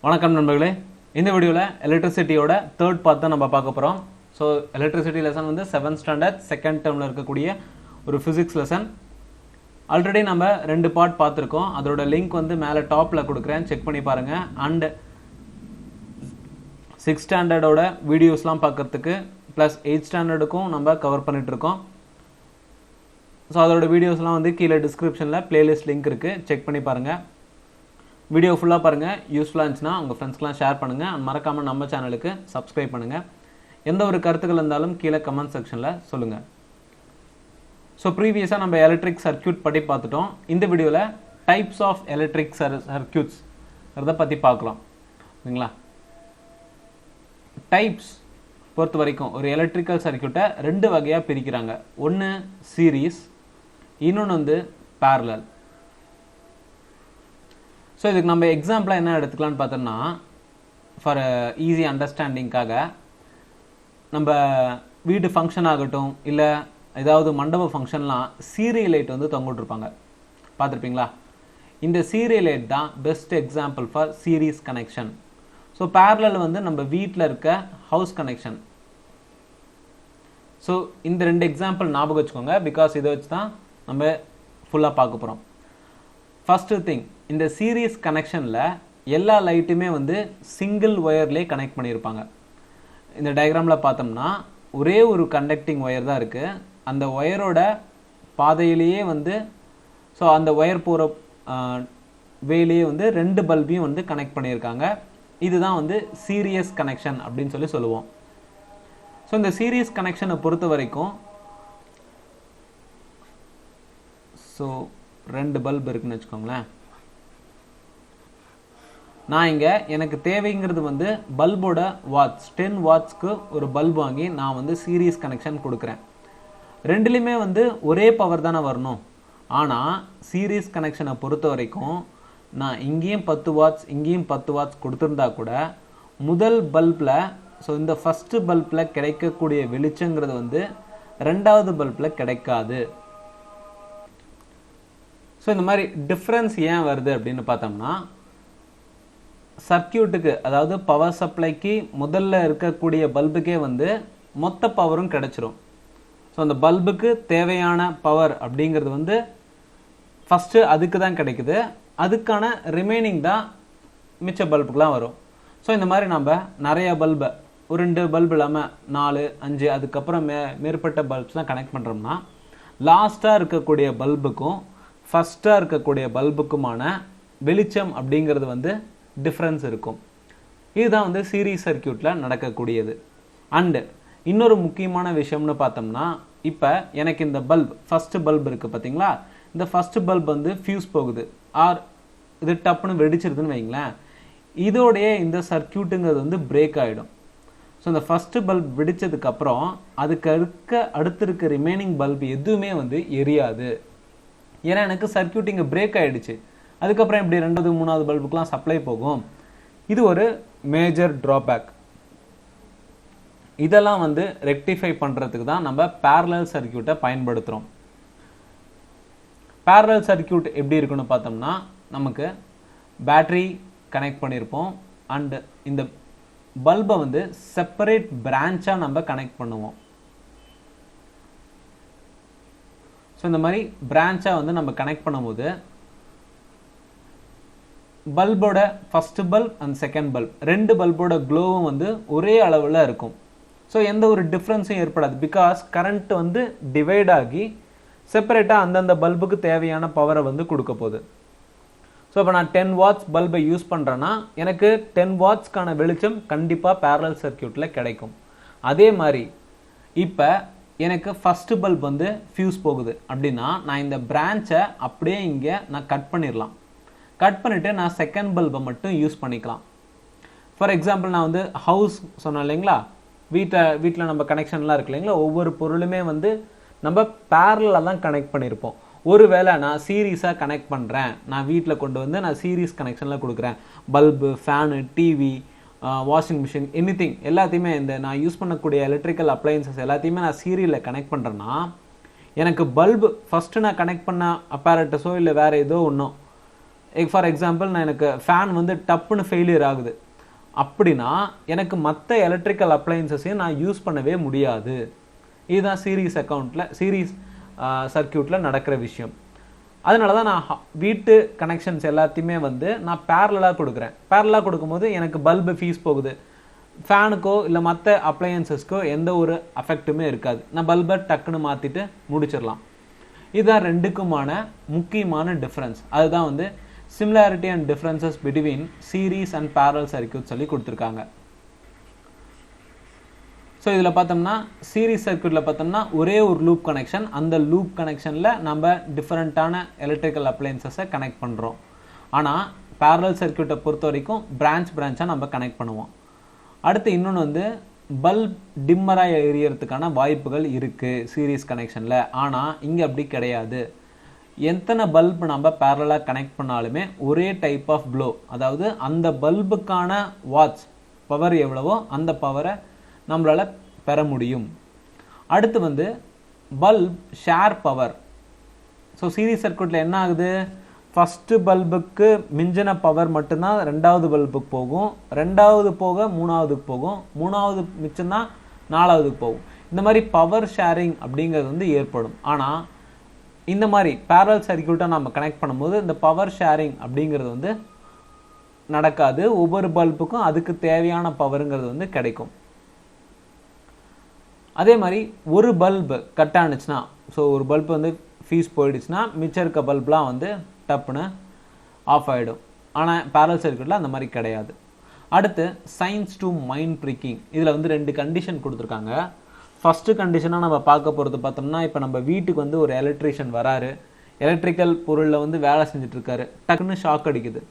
வணக்கம் நண்பர்களே. இந்த வீடியோவில் எலக்ட்ரிசிட்டியோட தேர்ட் பார்ட் தான் நம்ம பார்க்க போகிறோம். ஸோ எலக்ட்ரிசிட்டி லெசன் வந்து 7th ஸ்டாண்டர்ட் செகண்ட் டேர்மில் இருக்கக்கூடிய ஒரு ஃபிசிக்ஸ் லெசன். ஆல்ரெடி நம்ம 2 பார்ட் பார்த்துருக்கோம். அதோட லிங்க் வந்து மேலே டாப்பில் கொடுக்குறேன், செக் பண்ணி பாருங்கள். அண்ட் 6th ஸ்டாண்டர்டோட வீடியோஸ்லாம் பார்க்கறதுக்கு ப்ளஸ் 8th ஸ்டாண்டர்டுக்கும் நம்ம கவர் பண்ணிகிட்ருக்கோம். ஸோ அதோட வீடியோஸ்லாம் வந்து கீழே டிஸ்கிரிப்ஷனில் பிளேலிஸ்ட் லிங்க் இருக்குது, செக் பண்ணி பாருங்கள். வீடியோ ஃபுல்லாக பாருங்கள். யூஸ்ஃபுல்லாக இருந்துச்சுன்னா உங்கள் ஃப்ரெண்ட்ஸ்க்கெலாம் ஷேர் பண்ணுங்கள். மறக்காமல் நம்ம சேனலுக்கு சப்ஸ்கிரைப் பண்ணுங்கள். எந்த ஒரு கருத்துக்கள் இருந்தாலும் கீழே கமெண்ட் செக்ஷனில் சொல்லுங்கள். ஸோ ப்ரீவியஸாக நம்ம எலக்ட்ரிக் சர்க்யூட் பற்றி பார்த்துட்டோம். இந்த வீடியோவில் டைப்ஸ் ஆஃப் எலக்ட்ரிக் சர்க்யூட்ஸ் அதை பற்றி பார்க்கலாம். சரிங்களா? டைப்ஸ் பொறுத்த வரைக்கும் ஒரு எலக்ட்ரிக்கல் சர்க்யூட்டை 2 வகையாக பிரிக்கிறாங்க. ஒன்று சீரீஸ், இன்னொன்று வந்து பேரலல். ஸோ இதுக்கு நம்ம எக்ஸாம்பிளாக என்ன எடுத்துக்கலான்னு பார்த்தோம்னா, ஃபார் ஈஸி அண்டர்ஸ்டாண்டிங்காக நம்ம வீட்டு ஃபங்க்ஷன் ஆகட்டும், இல்லை ஏதாவது மண்டப ஃபங்க்ஷன்லாம் சீரியல் லைட் வந்து தொங்கிட்டுருப்பாங்க, பார்த்துருப்பீங்களா? இந்த சீரியல் லைட் தான் best example for series connection. So parallel வந்து நம்ம வீட்டில் இருக்க ஹவுஸ் கனெக்ஷன். ஸோ இந்த 2 எக்ஸாம்பிள் ஞாபகம் வச்சுக்கோங்க, பிகாஸ் இதை வச்சு தான் நம்ம ஃபுல்லாக பார்க்க போகிறோம். ஃபஸ்ட்டு திங், இந்த சீரீஸ் கனெக்ஷனில் எல்லா லைட்டுமே வந்து சிங்கிள் ஒயர்லேயே கனெக்ட் பண்ணியிருப்பாங்க. இந்த டயக்ராமில் பார்த்தோம்னா ஒரே ஒரு கண்டக்டிங் ஒயர் தான் இருக்குது. அந்த ஒயரோட பாதையிலேயே வந்து ஸோ அந்த ஒயர் போகிற வேலையே வந்து 2 பல்பையும் வந்து கனெக்ட் பண்ணியிருக்காங்க. இதுதான் வந்து சீரியஸ் கனெக்ஷன் அப்படின்னு சொல்லி சொல்லுவோம். ஸோ இந்த சீரியஸ் கனெக்ஷனை பொறுத்த வரைக்கும் ஸோ 2 பல்ப் இருக்குன்னு வச்சுக்கோங்களேன். நான் இங்கே எனக்கு தேவைங்கிறது வந்து பல்போட வாட்ஸ் 10 வாட்ஸ்க்கு ஒரு பல்ப் வாங்கி நான் வந்து சீரீஸ் கனெக்ஷன் கொடுக்குறேன். 2லையுமே வந்து ஒரே பவர் தானே வரணும். ஆனால் சீரீஸ் கனெக்ஷனை பொறுத்த வரைக்கும் நான் இங்கேயும் 10 வாட்ஸ் இங்கேயும் 10 வாட்ஸ் கொடுத்துருந்தா கூட முதல் பல்பில் ஸோ இந்த ஃபஸ்ட்டு பல்பில் கிடைக்கக்கூடிய வெளிச்சங்கிறது வந்து 2வது பல்பில் கிடைக்காது. ஸோ இந்த மாதிரி டிஃப்ரென்ஸ் ஏன் வருது அப்படின்னு பார்த்தோம்னா, சர்க்கியூட்டுக்கு அதாவது பவர் சப்ளைக்கு முதல்ல இருக்கக்கூடிய பல்புக்கே வந்து மொத்த பவரும் கிடைச்சிரும். ஸோ அந்த பல்புக்கு தேவையான பவர் அப்படிங்கிறது வந்து ஃபஸ்ட்டு அதுக்கு தான் கிடைக்குது. அதுக்கான ரிமைனிங் தான் மிச்ச பல்புக்கெலாம் வரும். ஸோ இந்த மாதிரி நம்ம நிறைய பல்பை ஒரு 2 பல்பு இல்லாமல் 4, 5 அதுக்கப்புறம் மேற்பட்ட பல்ப்ஸ் தான் கனெக்ட் பண்ணுறோம்னா லாஸ்ட்டாக இருக்கக்கூடிய பல்புக்கும் ஃபஸ்ட்டாக இருக்கக்கூடிய பல்புக்குமான வெளிச்சம் அப்படிங்கிறது வந்து டிஃப்ரென்ஸ் இருக்கும். இதுதான் வந்து சீரீஸ் சர்க்கியூட்டில் நடக்கக்கூடியது. அண்டு இன்னொரு முக்கியமான விஷயம்னு பார்த்தோம்னா, இப்போ எனக்கு இந்த பல்ப் ஃபஸ்ட்டு பல்ப் இருக்குது பார்த்தீங்களா, இந்த ஃபஸ்ட்டு பல்ப் வந்து ஃபியூஸ் போகுது ஆர் இது டப்புன்னு வெடிச்சிருதுன்னு வைங்களேன். இதோடைய இந்த சர்க்கியூட்டுங்கிறது வந்து பிரேக் ஆகிடும். ஸோ இந்த ஃபஸ்ட்டு பல்ப் வெடித்ததுக்கப்புறம் அதுக்கு அடுத்து இருக்க ரிமைனிங் பல்ப் எதுவுமே வந்து எரியாது. ஏன்னா எனக்கு சர்க்கியூட் இங்கே பிரேக் ஆகிடுச்சு. அதுக்கப்புறம் இப்படி 2வது 3வது பல்புக்கெலாம் சப்ளை போகும். இது ஒரு மேஜர் ட்ராபேக். இதெல்லாம் வந்து ரெக்டிஃபை பண்ணுறதுக்கு தான் நம்ம பேரலல் சர்க்கியூட்டை பயன்படுத்துகிறோம். பேரலல் சர்க்கியூட் எப்படி இருக்குன்னு பார்த்தோம்னா, நமக்கு பேட்டரி கனெக்ட் பண்ணியிருப்போம் அண்டு இந்த பல்பை வந்து செப்பரேட் பிரான்ச்சாக நம்ம கனெக்ட் பண்ணுவோம். ஸோ இந்த மாதிரி பிரான்ச்சாக வந்து நம்ம கனெக்ட் பண்ணும்போது பல்போட first bulb and second bulb 2 பல்போட க்ளோவும் வந்து ஒரே அளவில் இருக்கும். ஸோ எந்த ஒரு டிஃப்ரென்ஸும் ஏற்படாது, பிகாஸ் கரண்ட் வந்து டிவைட் ஆகி செப்பரேட்டாக அந்தந்த பல்புக்கு தேவையான பவரை வந்து கொடுக்க போகுது. ஸோ இப்போ நான் 10 வாட்ஸ் பல்பை யூஸ் பண்ணுறேன்னா எனக்கு 10 வாட்ஸ்க்கான வெளிச்சம் கண்டிப்பாக பேரலல் சர்க்கியூட்டில் கிடைக்கும். அதே மாதிரி இப்போ எனக்கு ஃபஸ்ட்டு பல்ப் வந்து ஃபியூஸ் போகுது அப்படின்னா நான் இந்த பிரான்ச்சை அப்படியே இங்கே நான் கட் பண்ணிடலாம். கட் பண்ணிவிட்டு நான் செகண்ட் பல்பை மட்டும் யூஸ் பண்ணிக்கலாம். ஃபார் எக்ஸாம்பிள் நான் வந்து ஹவுஸ் சொன்னேன் இல்லைங்களா, வீட்டில் நம்ம கனெக்ஷன்லாம் இருக்கு இல்லைங்களா, ஒவ்வொரு பொருளுமே வந்து நம்ம பேரலாக தான் கனெக்ட் பண்ணியிருப்போம். ஒருவேளை நான் சீரீஸாக கனெக்ட் பண்ணுறேன், நான் வீட்டில் கொண்டு வந்து நான் சீரீஸ் கனெக்ஷனில் கொடுக்குறேன், bulb, fan, TV, washing machine, anything எல்லாத்தையுமே இந்த நான் யூஸ் பண்ணக்கூடிய எலக்ட்ரிக்கல் அப்ளையன்சஸ் எல்லாத்தையுமே நான் சீரியலில் கனெக்ட் பண்ணுறேன்னா எனக்கு பல்பு ஃபஸ்ட்டு நான் கனெக்ட் பண்ண அப்பாரட்டஸோ இல்லை வேறு ஏதோ ஒன்றோ ஃபார் எக்ஸாம்பிள் நான் எனக்கு ஃபேன் வந்து டப்புன்னு ஃபெயிலியர் ஆகுது அப்படின்னா எனக்கு மற்ற எலக்ட்ரிக்கல் அப்ளையன்சஸையும் நான் யூஸ் பண்ணவே முடியாது. இதுதான் சீரீஸ் சர்க்கியூட்டில் நடக்கிற விஷயம். அதனால தான் நான் வீட்டு கனெக்ஷன்ஸ் எல்லாத்தையுமே வந்து நான் பேரலாக கொடுக்குறேன். பேரலாக கொடுக்கும்போது எனக்கு பல்பு ஃபீஸ் போகுது, ஃபேனுக்கோ இல்லை மற்ற அப்ளையன்சஸ்க்கோ எந்த ஒரு அஃபெக்ட்டுமே இருக்காது. நான் பல்பை டக்குன்னு மாற்றிட்டு முடிச்சிடலாம். இதுதான் ரெண்டுக்குமான முக்கியமான டிஃப்ரென்ஸ். அதுதான் வந்து similarity and differences between series and parallel circuit சொல்லி கொடுத்துருக்காங்க. ஸோ இதில் பார்த்தோம்னா சீரீஸ் சர்க்கியூட்டில் பார்த்தோம்னா ஒரே ஒரு லூப் கனெக்ஷன், அந்த லூப் கனெக்ஷனில் நம்ம டிஃப்ரெண்ட்டான எலக்ட்ரிக்கல் அப்ளையன்சஸை கனெக்ட் பண்ணுறோம். ஆனால் பேரல் சர்க்கியூட்டை பொறுத்த வரைக்கும் பிரான்ச்சாக நம்ம கனெக்ட் பண்ணுவோம். அடுத்து இன்னொன்று வந்து பல்ப் டிம்மராக எரியறதுக்கான வாய்ப்புகள் இருக்குது சீரீஸ் கனெக்ஷனில். ஆனால் இங்கே அப்படி கிடையாது. எத்தனை பல்ப் நம்ம பேரலாக கனெக்ட் பண்ணாலுமே ஒரே டைப் ஆஃப் ப்ளோ, அதாவது அந்த பல்புக்கான வாட்ஸ் பவர் எவ்வளவோ அந்த பவரை நம்மளால் பெற முடியும். அடுத்து வந்து bulb share power. So series சர்க்யூட்டில் என்ன ஆகுது, ஃபஸ்ட்டு பல்புக்கு மிஞ்சின பவர் மட்டும்தான் ரெண்டாவது பல்புக்கு போகும், ரெண்டாவது போக மூணாவதுக்கு போகும், மூணாவது மிச்சம்தான் நாலாவதுக்கு போகும். இந்த மாதிரி பவர் ஷேரிங் அப்படிங்கிறது வந்து ஏற்படும். ஆனால் இந்த மாதிரி பேரல் சர்க்யூட்டை நம்ம கனெக்ட் பண்ணும்போது இந்த பவர் ஷேரிங் அப்படிங்கிறது வந்து நடக்காது. ஒவ்வொரு பல்புக்கும் அதுக்கு தேவையான பவருங்கிறது வந்து கிடைக்கும். அதே மாதிரி ஒரு பல்பு கட் ஆனிச்சுன்னா, ஸோ ஒரு பல்பு வந்து ஃபீஸ் போயிடுச்சுன்னா மிச்சம் இருக்க பல்ப்லாம் வந்து டப்புன்னு ஆஃப் ஆகிடும். ஆனால் பேரல் சர்க்யூட்டில் அந்த மாதிரி கிடையாது. அடுத்து சயின்ஸ் டு மைண்ட் ப்ரிக்கிங். இதில் வந்து 2 கண்டிஷன் கொடுத்துருக்காங்க. ஃபஸ்ட்டு கண்டிஷனாக நம்ம பார்க்க போகிறது பார்த்தோம்னா, இப்போ நம்ம வீட்டுக்கு வந்து ஒரு எலக்ட்ரீஷியன் வராரு, எலக்ட்ரிக்கல் பொருளில் வந்து வேலை செஞ்சுட்ருக்காரு, டக்குன்னு ஷாக் அடிக்குது.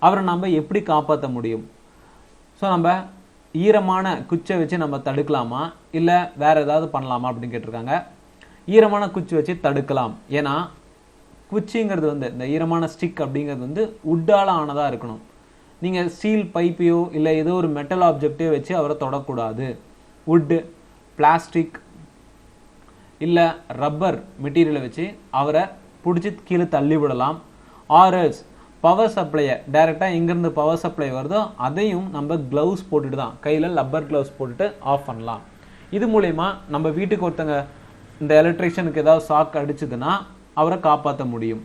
அவரை நம்ம எப்படி காப்பாற்ற முடியும்? ஸோ நம்ம ஈரமான குச்சை வச்சு நம்ம தடுக்கலாமா இல்லை வேறு ஏதாவது பண்ணலாமா அப்படின்னு கேட்டிருக்காங்க. ஈரமான குச்சி வச்சு தடுக்கலாம். ஏன்னா குச்சிங்கிறது வந்து இந்த ஈரமான ஸ்டிக் அப்படிங்கிறது வந்து உட்டால் ஆனதாக இருக்கணும். நீங்கள் ஸ்டீல் பைப்பையோ இல்லை ஏதோ ஒரு மெட்டல் ஆப்ஜெக்டையோ வச்சு அவரை தொடக்கூடாது. வுட்டு, பிளாஸ்டிக் இல்லை ரப்பர் மெட்டீரியலை வச்சு அவரை பிடிச்சி கீழே தள்ளி விடலாம். ஆர்எல்ஸ் பவர் சப்ளையை டைரெக்டாக எங்கேருந்து பவர் சப்ளை வருதோ அதையும் நம்ம க்ளவுஸ் போட்டுட்டு தான், கையில் லப்பர் க்ளவுஸ் போட்டுட்டு ஆஃப் பண்ணலாம். இது மூலயமா நம்ம வீட்டுக்கு ஒருத்தங்க இந்த எலக்ட்ரிஷியனுக்கு ஏதாவது ஷாக் அடிச்சுதுன்னா அவரை காப்பாற்ற முடியும்.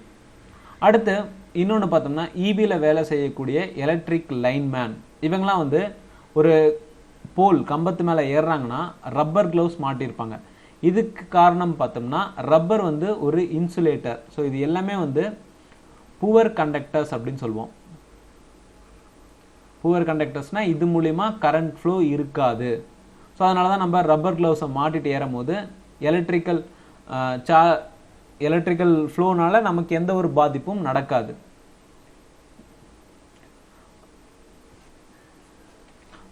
அடுத்து இன்னொன்று பார்த்தோம்னா ஈபியில் வேலை செய்யக்கூடிய எலக்ட்ரிக் லைன்மேன், இவங்களாம் வந்து ஒரு போல் கம்பத்து மேலே ஏறுறாங்கன்னா ரப்பர் க்ளவுஸ் மாட்டியிருப்பாங்க. இதுக்கு காரணம் பார்த்தோம்னா ரப்பர் வந்து ஒரு இன்சுலேட்டர். ஸோ இது எல்லாமே வந்து புவர் கண்டக்டர்ஸ் அப்படின்னு சொல்லுவோம். புவர் கண்டக்டர்ஸ்னால் இது மூலிமா கரண்ட் ஃப்ளோ இருக்காது. ஸோ அதனால தான் நம்ம ரப்பர் க்ளவுஸை மாட்டிட்டு ஏறும் போது எலக்ட்ரிக்கல் ஃப்ளோனால நமக்கு எந்த ஒரு பாதிப்பும் நடக்காது.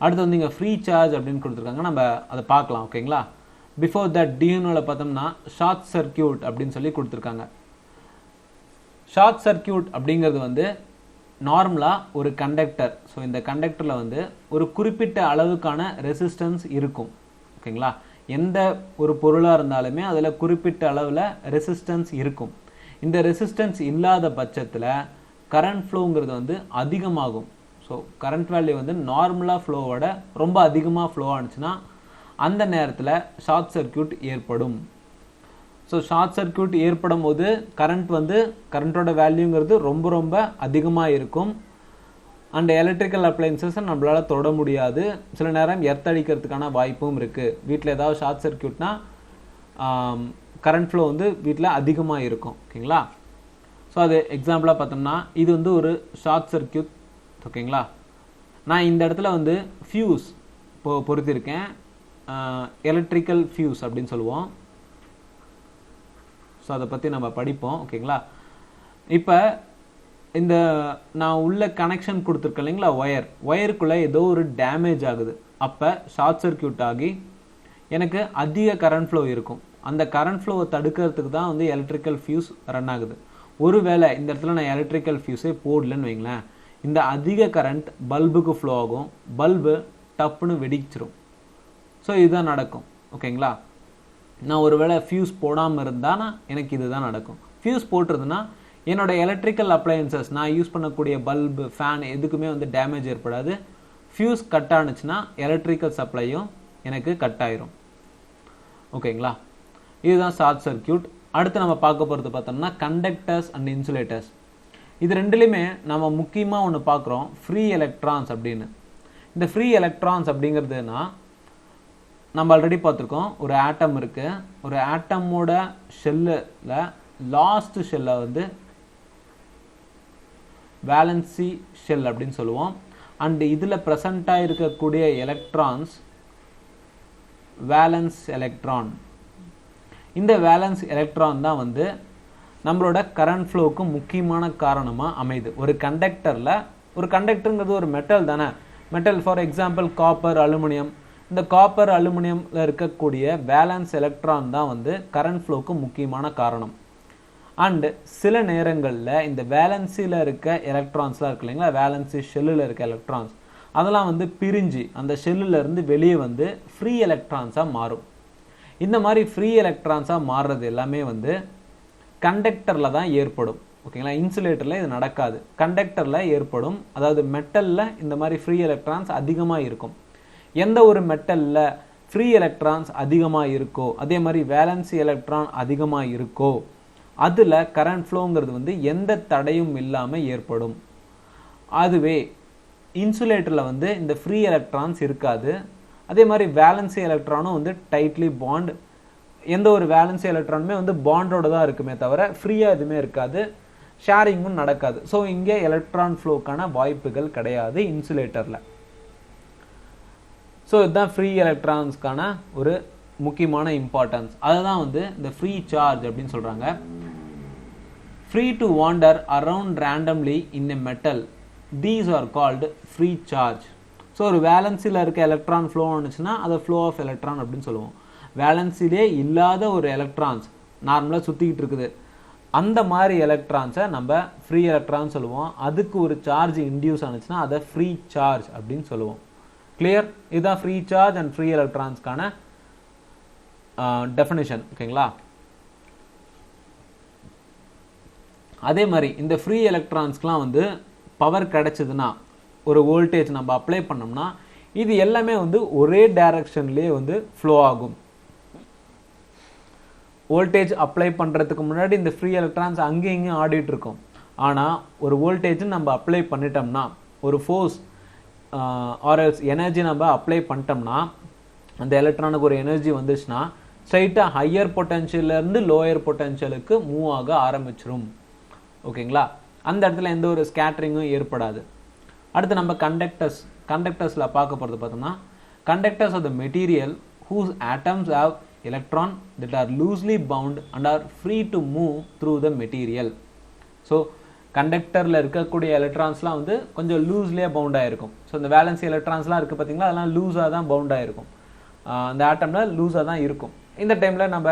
அடுத்து வந்து இங்கே ஃப்ரீ சார்ஜ் அப்படின்னு கொடுத்துருக்காங்க, நம்ம அதை பார்க்கலாம். ஓகேங்களா. பிஃபோர் தட் டியூனோவில் பார்த்தோம்னா ஷார்ட் சர்க்கியூட் அப்படின்னு சொல்லி கொடுத்துருக்காங்க. ஷார்ட் சர்க்கியூட் அப்படிங்கிறது வந்து நார்மலாக ஒரு கண்டக்டர். ஸோ இந்த கண்டக்டரில் வந்து ஒரு குறிப்பிட்ட அளவுக்கான ரெசிஸ்டன்ஸ் இருக்கும். ஓகேங்களா. எந்த ஒரு பொருளாக இருந்தாலுமே அதில் குறிப்பிட்ட அளவில் ரெசிஸ்டன்ஸ் இருக்கும். இந்த ரெசிஸ்டன்ஸ் இல்லாத பட்சத்தில் கரண்ட் ஃப்ளோங்கிறது வந்து அதிகமாகும். ஸோ கரண்ட் வேல்யூ வந்து நார்மலாக ஃப்ளோவோட ரொம்ப அதிகமாக ஃப்ளோ ஆனிச்சுன்னா அந்த நேரத்தில் ஷார்ட் சர்க்கியூட் ஏற்படும். ஸோ ஷார்ட் சர்க்கியூட் ஏற்படும் போது கரண்ட்டோட வேல்யூங்கிறது ரொம்ப ரொம்ப அதிகமாக இருக்கும். அண்ட் எலக்ட்ரிக்கல் அப்ளையன்சஸை நம்மளால் தொட முடியாது. சில நேரம் எர்த் அடிக்கிறதுக்கான வாய்ப்பும் இருக்குது. வீட்டில் ஏதாவது ஷார்ட் சர்க்கியூட்னா கரண்ட் ஃப்ளோ வந்து வீட்டில் அதிகமாக இருக்கும். ஓகேங்களா. ஸோ அது எக்ஸாம்பிளாக பார்த்தோம்னா இது வந்து ஒரு ஷார்ட் சர்க்கியூட். ஓகேங்களா. நான் இந்த இடத்துல வந்து ஃபியூஸ் பொறுத்திருக்கேன், எலக்ட்ரிக்கல் ஃபியூஸ் அப்படின்னு சொல்லுவோம். ஸோ அதை பற்றி நம்ம படிப்போம். ஓகேங்களா. இப்போ இந்த நான் உள்ள கனெக்ஷன் கொடுத்துருக்கேன் இல்லைங்களா, ஒயருக்குள்ளே ஏதோ ஒரு டேமேஜ் ஆகுது. அப்போ ஷார்ட் சர்க்கியூட் ஆகி எனக்கு அதிக கரண்ட் ஃப்ளோ இருக்கும். அந்த கரண்ட் ஃப்ளோவை தடுக்கிறதுக்கு தான் வந்து எலக்ட்ரிக்கல் ஃபியூஸ் ரன் ஆகுது. ஒருவேளை இந்த இடத்துல நான் எலக்ட்ரிக்கல் ஃபியூஸே போடலன்னு வைங்களேன், இந்த அதிக கரண்ட் பல்புக்கு ஃப்ளோ ஆகும், பல்பு டப்புன்னு வெடிச்சிரும். ஸோ இதுதான் நடக்கும். ஓகேங்களா. நான் ஒருவேளை ஃபியூஸ் போடாமல் இருந்தால் எனக்கு இதுதான் நடக்கும். ஃபியூஸ் போட்டுருதுன்னா என்னோட எலக்ட்ரிக்கல் அப்ளையன்சஸ் நான் யூஸ் பண்ணக்கூடிய பல்பு ஃபேன் எதுக்குமே வந்து டேமேஜ் ஏற்படாது. ஃபியூஸ் கட் ஆனுச்சுன்னா எலக்ட்ரிக்கல் சப்ளையும் எனக்கு கட் ஆயிரும். ஓகேங்களா, இதுதான் ஷார்ட் சர்க்கியூட். அடுத்து நம்ம பார்க்க போகிறது பார்த்தோம்னா கண்டக்டர்ஸ் அண்ட் இன்சுலேட்டர்ஸ். இது ரெண்டுலையுமே நம்ம முக்கியமாக ஒன்று பார்க்குறோம், ஃப்ரீ எலக்ட்ரான்ஸ் அப்படின்னு. இந்த ஃப்ரீ எலக்ட்ரான்ஸ் அப்படிங்கிறதுனா நம்ம ஆல்ரெடி பார்த்துருக்கோம், ஒரு ஆட்டம் இருக்குது, ஒரு ஆட்டமோட ஷெல்லில் லாஸ்ட் ஷெல்லை வந்து வேலன்சி ஷெல் அப்படின்னு சொல்லுவோம். அண்ட் இதில் ப்ரெசண்ட்டாக இருக்கக்கூடிய எலக்ட்ரான்ஸ் வேலன்ஸ் எலக்ட்ரான். இந்த வேலன்ஸ் எலக்ட்ரான் தான் வந்து நம்மளோட கரண்ட் ஃப்ளோவுக்கு முக்கியமான காரணமாக அமையுது. ஒரு கண்டக்டரில், ஒரு கண்டக்டருங்கிறது ஒரு மெட்டல் தானே, metal for example copper, aluminium. இந்த காப்பர் அலுமினியமில் இருக்கக்கூடிய வேலன்ஸ் எலக்ட்ரான் தான் வந்து கரண்ட் ஃப்ளோவுக்கு முக்கியமான காரணம். அண்டு சில நேரங்களில் இந்த வேலன்சியில் இருக்க எலக்ட்ரான்ஸ்லாம் இருக்கு இல்லைங்களா, வேலன்சி ஷெல்லில் இருக்க எலக்ட்ரான்ஸ், அதெல்லாம் வந்து பிரிஞ்சு அந்த ஷெல்லிருந்து வெளியே வந்து ஃப்ரீ எலக்ட்ரான்ஸாக மாறும். இந்த மாதிரி ஃப்ரீ எலக்ட்ரான்ஸாக மாறுறது எல்லாமே வந்து கண்டக்டரில் தான் ஏற்படும். ஓகேங்களா, இன்சுலேட்டரில் இது நடக்காது, கண்டக்டரில் ஏற்படும். அதாவது மெட்டலில் இந்த மாதிரி ஃப்ரீ எலக்ட்ரான்ஸ் அதிகமாக இருக்கும். எந்த ஒரு மெட்டலில் ஃப்ரீ எலக்ட்ரான்ஸ் அதிகமாக இருக்கோ, அதே மாதிரி வேலன்சி எலக்ட்ரான் அதிகமாக இருக்கோ, அதில் கரண்ட் ஃப்ளோங்கிறது வந்து எந்த தடையும் இல்லாமல் ஏற்படும். அதுவே இன்சுலேட்டரில் வந்து இந்த ஃப்ரீ எலக்ட்ரான்ஸ் இருக்காது. அதே மாதிரி வேலன்சி எலக்ட்ரானும் வந்து டைட்லி பாண்ட், எந்த ஒரு வேலன்சி எலக்ட்ரானுமே வந்து பாண்டோட தான் இருக்குமே தவிர ஃப்ரீயாக எதுவுமே இருக்காது, ஷேரிங்கும் நடக்காது. ஸோ இங்கே எலக்ட்ரான் ஃப்ளோக்கான வாய்ப்புகள் கிடையாது இன்சுலேட்டரில். ஸோ இதுதான் ஃப்ரீ எலக்ட்ரான்ஸ்க்கான ஒரு முக்கியமான இம்பார்ட்டன்ஸ். அதுதான் வந்து இந்த ஃப்ரீ சார்ஜ் அப்படின்னு சொல்கிறாங்க. Free to van der around randomly in a metal, these are called free charge. So ஒரு வேலன்சியில் இருக்க எலக்ட்ரான் ஃப்ளோ ஆனிச்சுன்னா அதை ஃப்ளோ ஆஃப் எலக்ட்ரான் அப்படின்னு சொல்லுவோம். வேலன்சிலே இல்லாத ஒரு எலக்ட்ரான்ஸ் நார்மலாக சுற்றிக்கிட்டு இருக்குது, அந்த மாதிரி எலக்ட்ரான்ஸை நம்ம ஃப்ரீ எலக்ட்ரான் சொல்லுவோம். அதுக்கு ஒரு சார்ஜ் இன்டியூஸ் ஆனிச்சுன்னா அதை ஃப்ரீ சார்ஜ் அப்படின்னு சொல்லுவோம். கிளியர்? இதுதான் ஃப்ரீ சார்ஜ் அண்ட் ஃப்ரீ எலக்ட்ரான்ஸ்க்கான டெஃபினிஷன். ஓகேங்களா, அதே மாதிரி இந்த ஃப்ரீ எலக்ட்ரான்ஸ்க்குலாம் வந்து பவர் கிடைச்சதுன்னா, ஒரு வோல்டேஜ் நம்ம அப்ளை பண்ணோம்னா, இது எல்லாமே வந்து ஒரே டைரக்ஷன்லேயே வந்து ஃப்ளோ ஆகும். வோல்டேஜ் அப்ளை பண்ணுறதுக்கு முன்னாடி இந்த ஃப்ரீ எலக்ட்ரான்ஸ் அங்கேயும் இங்கேயும் ஆடிட்டு இருக்கும். ஆனால் ஒரு வோல்டேஜ் நம்ம அப்ளை பண்ணிட்டோம்னா, ஒரு ஃபோர்ஸ் ஆர்எல்ஸ் எனர்ஜி நம்ம அப்ளை பண்ணிட்டோம்னா, அந்த எலக்ட்ரானுக்கு ஒரு எனர்ஜி வந்துச்சுன்னா ஸ்ட்ரைட்டாக ஹையர் பொட்டன்ஷியல்லேருந்து லோயர் பொட்டன்ஷியலுக்கு மூவ் ஆக ஆரம்பிச்சிடும். ஓகேங்களா, அந்த இடத்துல எந்த ஒரு ஸ்கேட்டரிங்கும் ஏற்படாது. அடுத்து நம்ம கண்டக்டர்ஸில் பார்க்க போகிறது பார்த்தோம்னா, conductors R the material whose atoms have electron that are loosely bound and are free to move through the material. So கண்டக்டரில் இருக்கக்கூடிய எலக்ட்ரான்ஸ்லாம் வந்து கொஞ்சம் லூஸ்லேயே பவுண்டாக இருக்கும். ஸோ இந்த வேலன்சி எலக்ட்ரான்ஸ்லாம் இருக்குது பார்த்தீங்களா, அதெல்லாம் லூஸாக தான் பவுண்டாக இருக்கும். அந்த ஆட்டமில் லூஸாக தான் இருக்கும். இந்த டைமில் நம்ம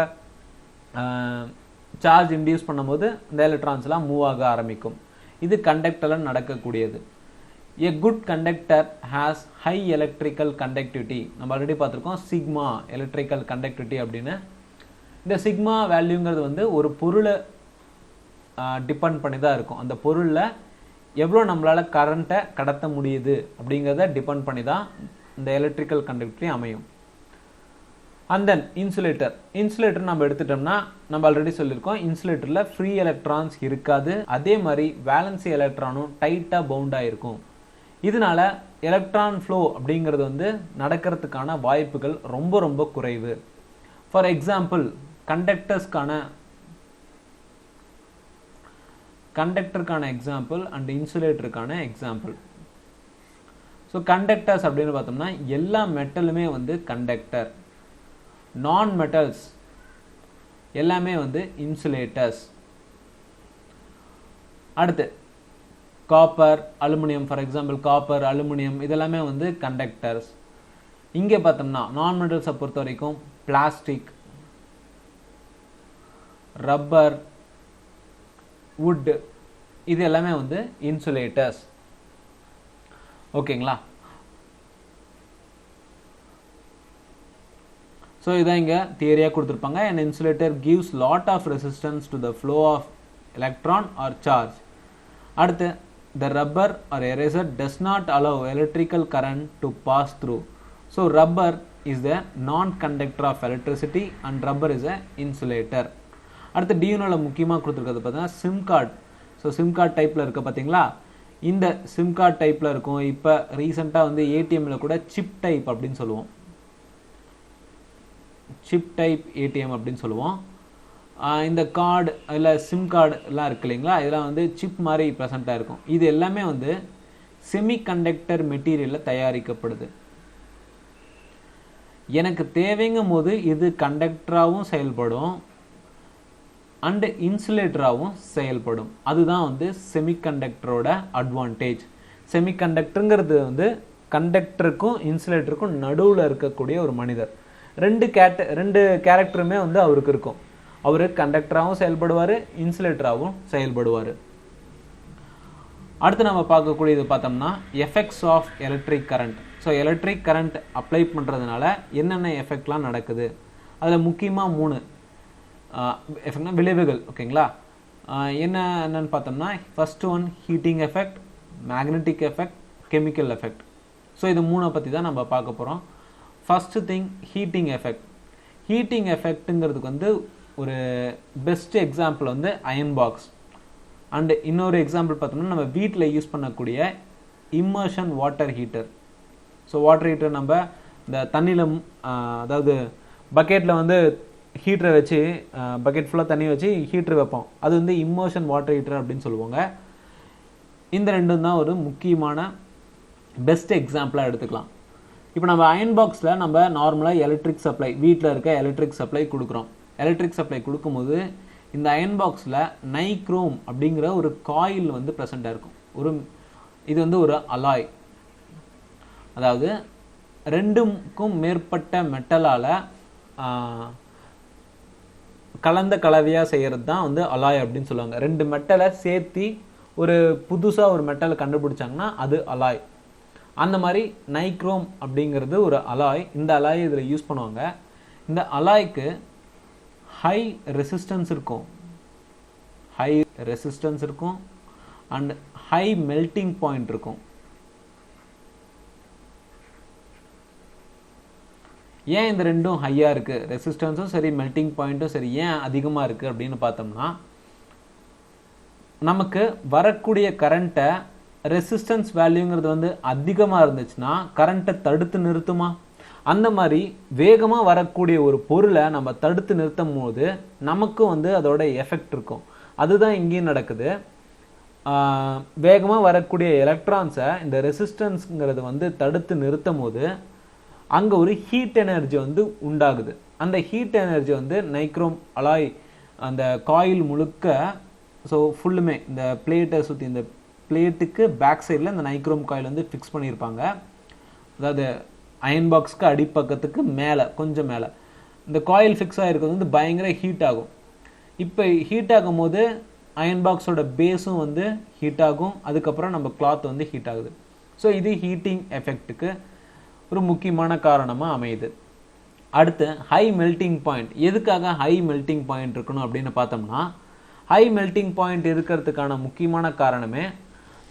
சார்ஜ் இன்டியூஸ் பண்ணும்போது இந்த எலக்ட்ரான்ஸ்லாம் மூவ் ஆக ஆரம்பிக்கும். இது கண்டக்டரில் நடக்கக்கூடியது. A good conductor has high electrical conductivity. நம்ம ஆல்ரெடி பார்த்துருக்கோம் சிக்மா எலக்ட்ரிக்கல் கண்டக்டிவிட்டி அப்படின்னு. இந்த சிக்மா வேல்யூங்கிறது வந்து ஒரு பொருளை டிபெண்ட் பண்ணி தான் இருக்கும். அந்த பொருளில் எவ்வளோ நம்மளால் கரண்ட்டை கடத்த முடியுது அப்படிங்கிறத டிபெண்ட் பண்ணி தான் இந்த எலக்ட்ரிக்கல் கண்டக்டிவிட்டி அமையும். அண்ட் தென் இன்சுலேட்டர் நம்ம எடுத்துட்டோம்னா, நம்ம ஆல்ரெடி சொல்லியிருக்கோம், இன்சுலேட்டரில் ஃப்ரீ எலக்ட்ரான்ஸ் இருக்காது. அதே மாதிரி வேலன்சி எலக்ட்ரானும் டைட்டாக பவுண்டாக இருக்கும். இதனால எலக்ட்ரான் ஃப்ளோ அப்படிங்கிறது வந்து நடக்கிறதுக்கான வாய்ப்புகள் ரொம்ப ரொம்ப குறைவு. ஃபார் எக்ஸாம்பிள் கண்டக்டருக்கான எக்ஸாம்பிள் அண்ட் இன்சுலேட்டருக்கான எக்ஸாம்பிள். ஸோ கண்டக்டர்ஸ் அப்படின்னு பார்த்தோம்னா எல்லா மெட்டலுமே வந்து கண்டக்டர், நான் மெட்டல்ஸ் எல்லாமே வந்து இன்சுலேட்டர்ஸ். அடுத்து copper, aluminium, for example copper, aluminium இதெல்லாமே வந்து கண்டக்டர்ஸ். இங்கே பார்த்தோம்னா நான் மெட்டல்ஸை பொறுத்த வரைக்கும் பிளாஸ்டிக், ரப்பர், வுட் இது எல்லாமே வந்து இன்சுலேட்டர்ஸ். ஓகேங்களா, ஸோ இதான் இங்கே தியரியாக கொடுத்துருப்பாங்க. an insulator gives lot of resistance to the flow of electron or charge. அடுத்து the rubber or eraser does not allow electrical current to pass through. So rubber is the non-conductor of electricity and rubber is a insulator. அடுத்து டியூனோல முக்கியமாக கொடுத்துருக்கிறது பார்த்தீங்கன்னா sim card. So sim card டைப்பில் இருக்க பார்த்தீங்களா, இந்த sim card டைப்பில் இருக்கும். இப்போ ரீசெண்டாக வந்து ஏடிஎம்மில் கூட சிப் டைப் அப்படின்னு சொல்லுவோம், சிப் டைப் ஏடிஎம் அப்படின்னு சொல்லுவோம். இந்த கார்டு இல்லை சிம் கார்டுலாம் இருக்கு இல்லைங்களா, இதெல்லாம் வந்து சிப் மாதிரி ப்ரெசண்ட்டாக இருக்கும். இது எல்லாமே வந்து செமிகண்டக்டர் மெட்டீரியலில் தயாரிக்கப்படுது. எனக்கு தேவைங்கும் போது இது கண்டக்டராகவும் செயல்படும் அண்டு இன்சுலேட்டராகவும் செயல்படும். அதுதான் வந்து செமிகண்டக்டரோட அட்வான்டேஜ். செமிகண்டக்டருங்கிறது வந்து கண்டக்டருக்கும் இன்சுலேட்டருக்கும் நடுவில் இருக்கக்கூடிய ஒரு மனிதர். ரெண்டு கேரக்டருமே வந்து அவருக்கு இருக்கும். அவர் கண்டக்டராகவும் செயல்படுவார், இன்சுலேட்டராகவும் செயல்படுவார். அடுத்து நம்ம பார்க்கக்கூடியது பார்த்தோம்னா effects of electric current. So electric current apply பண்ணுறதுனால என்னென்ன எஃபெக்ட்லாம் நடக்குது, அதில் முக்கியமாக 3 எஃபெக்ட்னா விளைவுகள். ஓகேங்களா, என்னென்னு பார்த்தோம்னா first one heating effect, magnetic effect, chemical effect. So இது 3 பற்றி தான் நம்ம பார்க்க போகிறோம். First thing heating effect. Heating எஃபெக்ட்டுங்கிறதுக்கு வந்து ஒரு பெஸ்ட் எக்ஸாம்பிள் வந்து அயன் பாக்ஸ். அண்டு இன்னொரு எக்ஸாம்பிள் பார்த்தோம்னா நம்ம வீட்டில் யூஸ் பண்ணக்கூடிய immersion water heater. So water heater நம்ம இந்த தண்ணியில் அதாவது பக்கெட்டில் வந்து ஹீட்டரை வச்சு பக்கெட் ஃபுல்லாக தண்ணி வச்சு ஹீட்டர் வைப்போம், அது வந்து இம்மர்ஷன் வாட்டர் ஹீட்டர் அப்படின்னு சொல்லுவாங்க. இந்த ரெண்டும் தான் ஒரு முக்கியமான பெஸ்ட் எக்ஸாம்பிளாக எடுத்துக்கலாம். இப்போ நம்ம அயன் பாக்ஸில் நம்ம நார்மலாக எலக்ட்ரிக் சப்ளை, வீட்டில் இருக்க எலக்ட்ரிக் சப்ளை கொடுக்குறோம். எலக்ட்ரிக் சப்ளை கொடுக்கும்போது இந்த அயன் பாக்ஸில் நைக்ரோம் அப்படிங்கிற ஒரு காயில் வந்து ப்ரெசண்ட்டாக இருக்கும். இது வந்து ஒரு அலாய், அதாவது 2க்கும் மேற்பட்ட மெட்டலால் கலந்த கலவையாக செய்கிறது தான் வந்து அலாய் அப்படின்னு சொல்லுவாங்க. 2 மெட்டலை சேர்த்து ஒரு புதுசாக ஒரு மெட்டலை கண்டுபிடிச்சாங்கன்னா அது அலாய். அந்த மாதிரி நைக்ரோம் அப்படிங்கிறது ஒரு அலாய். இந்த அலாய் இதில் யூஸ் பண்ணுவாங்க. இந்த அலாய்க்கு ஹை ரெசிஸ்டன்ஸ் இருக்கும், அண்ட் ஹை மெல்டிங் பாயிண்ட் இருக்கும். ஏன் இந்த ரெண்டும் ஹையாக இருக்குது, ரெசிஸ்டன்ஸும் சரி மெல்டிங் பாயிண்ட்டும் சரி ஏன் அதிகமாக இருக்குது அப்படின்னு பார்த்தோம்னா, நமக்கு வரக்கூடிய கரண்ட்டை ரெசிஸ்டன்ஸ் வேல்யூங்கிறது வந்து அதிகமாக இருந்துச்சுன்னா கரண்ட்டை தடுத்து நிறுத்துமா? அந்த மாதிரி வேகமாக வரக்கூடிய ஒரு பொருளை நம்ம தடுத்து நிறுத்தும் போது நமக்கும் வந்து அதோட எஃபெக்ட் இருக்கும். அதுதான் இங்கேயும் நடக்குது. வேகமாக வரக்கூடிய எலக்ட்ரான்ஸை இந்த ரெசிஸ்டன்ஸுங்கிறது வந்து தடுத்து நிறுத்தும் போது அங்கே ஒரு ஹீட் எனர்ஜி வந்து உண்டாகுது. அந்த ஹீட் எனர்ஜி வந்து நைக்ரோம் அலாய் அந்த காயில் முழுக்க, ஸோ ஃபுல்லுமே இந்த பிளேட்டை சுற்றி, இந்த பிளேட்டுக்கு பேக் சைடில் இந்த நைக்ரோம் காயில் வந்து ஃபிக்ஸ் பண்ணியிருப்பாங்க. அதாவது அயன் பாக்ஸ்க்கு அடிப்பக்கத்துக்கு மேலே, கொஞ்சம் மேலே இந்த காயில் ஃபிக்ஸ் ஆகிருக்கிறது வந்து பயங்கர ஹீட் ஆகும். இப்போ ஹீட் ஆகும் போது அயன் பாக்ஸோட பேஸும் வந்து ஹீட் ஆகும், அதுக்கப்புறம் நம்ம கிளாத் வந்து ஹீட் ஆகுது. ஸோ இது ஹீட்டிங் எஃபெக்ட்டுக்கு ஒரு முக்கியமான காரணமாக அமையுது. அடுத்து ஹை மெல்டிங் பாயிண்ட். எதுக்காக ஹை மெல்டிங் பாயிண்ட் இருக்கணும் அப்படின்னு பார்த்தோம்னா, ஹை மெல்டிங் பாயிண்ட் இருக்கிறதுக்கான முக்கியமான காரணமே,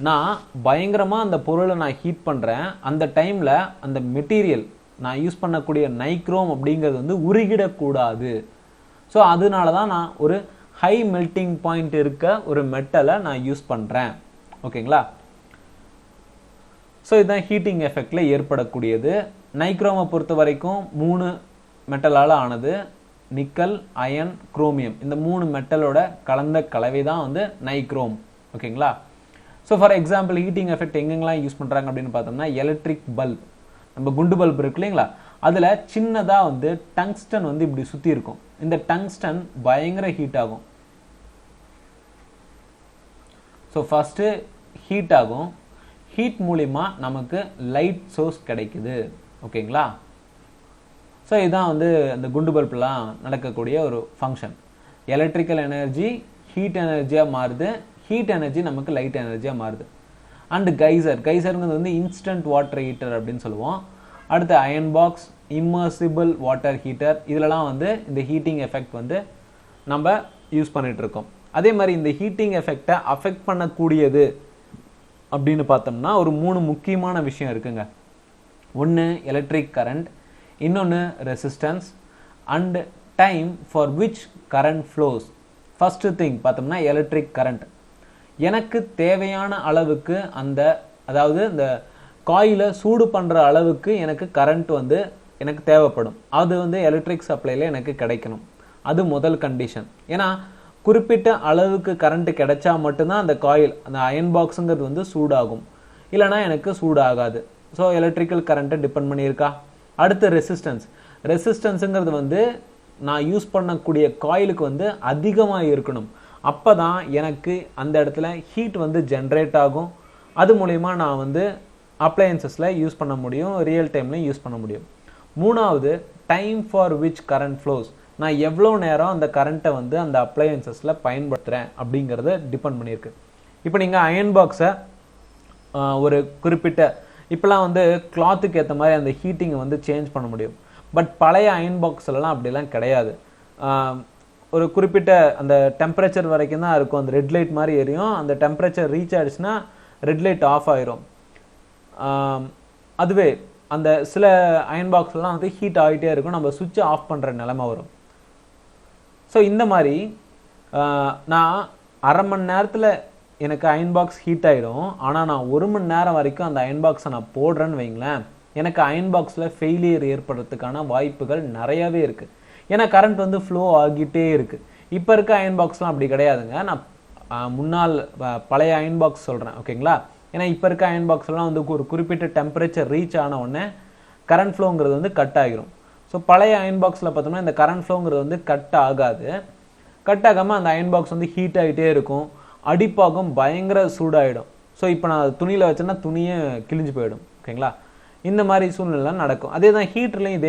நான் பயங்கரமாக அந்த பொருளை நான் ஹீட் பண்ணுறேன், அந்த டைமில் அந்த மெட்டீரியல் நான் யூஸ் பண்ணக்கூடிய நைக்ரோம் அப்படிங்கிறது வந்து உருகிடக்கூடாது. ஸோ அதனால தான் நான் ஒரு ஹை மெல்டிங் பாயிண்ட் இருக்க ஒரு மெட்டலை நான் யூஸ் பண்ணுறேன். ஓகேங்களா, ஸோ இதுதான் ஹீட்டிங் எஃபெக்டில் ஏற்படக்கூடியது. நைக்ரோமை பொறுத்த வரைக்கும் 3 மெட்டலால் ஆனது, நிக்கல், அயன், குரோமியம். இந்த 3 மெட்டலோட கலந்த கலவை தான் வந்து நைக்ரோம். ஓகேங்களா, so for example heating effect எங்கெங்கெல்லாம் யூஸ் பண்ணுறாங்க அப்படின்னு பார்த்தோம்னா, எலக்ட்ரிக் பல்ப், நம்ம குண்டு பல்ப் இருக்கு இல்லைங்களா, அதில் சின்னதாக வந்து டங்ஸ்டன் வந்து இப்படி சுற்றி இருக்கும். இந்த டங்ஸ்டன் பயங்கர ஹீட் ஆகும். ஸோ ஃபஸ்ட்டு ஹீட் ஆகும், ஹீட் மூலிமா நமக்கு லைட் சோர்ஸ் கிடைக்குது. ஓகேங்களா, ஸோ இதுதான் வந்து அந்த குண்டு பல்ப்லாம் நடக்கக்கூடிய ஒரு ஃபங்க்ஷன். எலக்ட்ரிக்கல் எனர்ஜி ஹீட் எனர்ஜியாக மாறுது, ஹீட் எனர்ஜி நமக்கு லைட் எனர்ஜியாக மாறுது. அண்டு கைசருங்கிறது வந்து இன்ஸ்டன்ட் வாட்டர் ஹீட்டர் அப்படின்னு சொல்லுவோம். அடுத்து அயன் பாக்ஸ், இம்மர்சிபிள் வாட்டர் ஹீட்டர், இதிலலாம் வந்து இந்த ஹீட்டிங் எஃபெக்ட் வந்து நம்ம யூஸ் பண்ணிகிட்ருக்கோம். அதே மாதிரி இந்த ஹீட்டிங் எஃபெக்டை அஃபெக்ட் பண்ணக்கூடியது அப்படின்னு பார்த்தோம்னா ஒரு 3 முக்கியமான விஷயம் இருக்குங்க. ஒன்று எலக்ட்ரிக் கரண்ட், இன்னொன்று resistance and time for which current flows. First thing பார்த்தோம்னா எலக்ட்ரிக் கரண்ட். எனக்கு தேவையான அளவுக்கு அதாவது இந்த காயிலை சூடு பண்ணுற அளவுக்கு எனக்கு கரண்ட் வந்து எனக்கு தேவைப்படும். அது வந்து எலக்ட்ரிக் சப்ளையில் எனக்கு கிடைக்கணும். அது முதல் கண்டிஷன். ஏன்னா குறிப்பிட்ட அளவுக்கு கரண்ட் கிடைச்சா மட்டும்தான் அந்த காயில், அந்த அயன் பாக்ஸுங்கிறது வந்து சூடாகும், இல்லைனா எனக்கு சூடாகாது. ஸோ எலக்ட்ரிக்கல் கரண்ட்டை டிபெண்ட் பண்ணியிருக்கா. அடுத்து ரெசிஸ்டன்ஸ். ரெசிஸ்டன்ஸுங்கிறது வந்து நான் யூஸ் பண்ணக்கூடிய காயிலுக்கு வந்து அதிகமாக இருக்கணும். அப்போ தான் எனக்கு அந்த இடத்துல ஹீட் வந்து ஜென்ரேட் ஆகும். அது மூலயமா நான் வந்து அப்ளையன்சஸில் யூஸ் பண்ண முடியும், ரியல் டைமில் யூஸ் பண்ண முடியும். மூணாவது time for which current flows. நான் எவ்வளோ நேரம் அந்த கரண்ட்டை வந்து அந்த அப்ளையன்சஸில் பயன்படுத்துகிறேன் அப்படிங்கிறத டிபெண்ட் பண்ணியிருக்கு. இப்போ நீங்கள் அயன் பாக்ஸை ஒரு குறிப்பிட்ட இப்போலாம் வந்து கிளாத்துக்கு ஏற்ற மாதிரி அந்த ஹீட்டிங்கை வந்து சேஞ்ச் பண்ண முடியும். பட் பழைய அயன் பாக்ஸ்லலாம் அப்படிலாம் கிடையாது. ஒரு குறிப்பிட்ட அந்த டெம்பரேச்சர் வரைக்கும் தான் இருக்கும். அந்த ரெட் லைட் மாதிரி எரியும். அந்த டெம்பரேச்சர் ரீச் ஆகிடுச்சுன்னா ரெட் லைட் ஆஃப் ஆயிரும். அதுவே அந்த சில அயன் பாக்ஸ்லாம் வந்து ஹீட் ஆகிட்டே இருக்கும், நம்ம சுவிட்சை ஆஃப் பண்ணுற நிலைமை வரும். ஸோ இந்த மாதிரி நான் அரை மணி நேரத்தில் எனக்கு அயன் பாக்ஸ் ஹீட் ஆகிடும். ஆனால் நான் 1 மணி நேரம் வரைக்கும் அந்த அயன் பாக்ஸை நான் போடுறேன்னு வைங்களேன், எனக்கு அயன் பாக்ஸில் ஃபெயிலியர் ஏற்படுறதுக்கான வாய்ப்புகள் நிறையாவே இருக்குது. ஏன்னா கரண்ட் வந்து ஃப்ளோ ஆகிட்டே இருக்குது. இப்போ இருக்க அயன் பாக்ஸ்லாம் அப்படி கிடையாதுங்க. நான் முன்னாள் பழைய அயன் பாக்ஸ் சொல்கிறேன், ஓகேங்களா? ஏன்னா இப்போ இருக்க அயன் பாக்ஸ்லாம் வந்து ஒரு குறிப்பிட்ட டெம்பரேச்சர் ரீச் ஆன உடனே கரண்ட் ஃப்ளோங்கிறது வந்து கட் ஆகிரும். ஸோ பழைய அயன் பாக்ஸில் பார்த்தோம்னா இந்த கரண்ட் ஃப்ளோங்கிறது வந்து கட் ஆகாது. கட் ஆகாமல் அந்த அயன் பாக்ஸ் வந்து ஹீட் ஆகிட்டே இருக்கும், அடிப்பாகும், பயங்கர சூடாகிடும். ஸோ இப்போ நான் துணியில் வச்சேன்னா துணியே கிழிஞ்சு போயிடும், ஓகேங்களா? இந்த மாதிரி சூழ்நிலைலாம் நடக்கும். அதே தான் ஹீட்டர்லையும்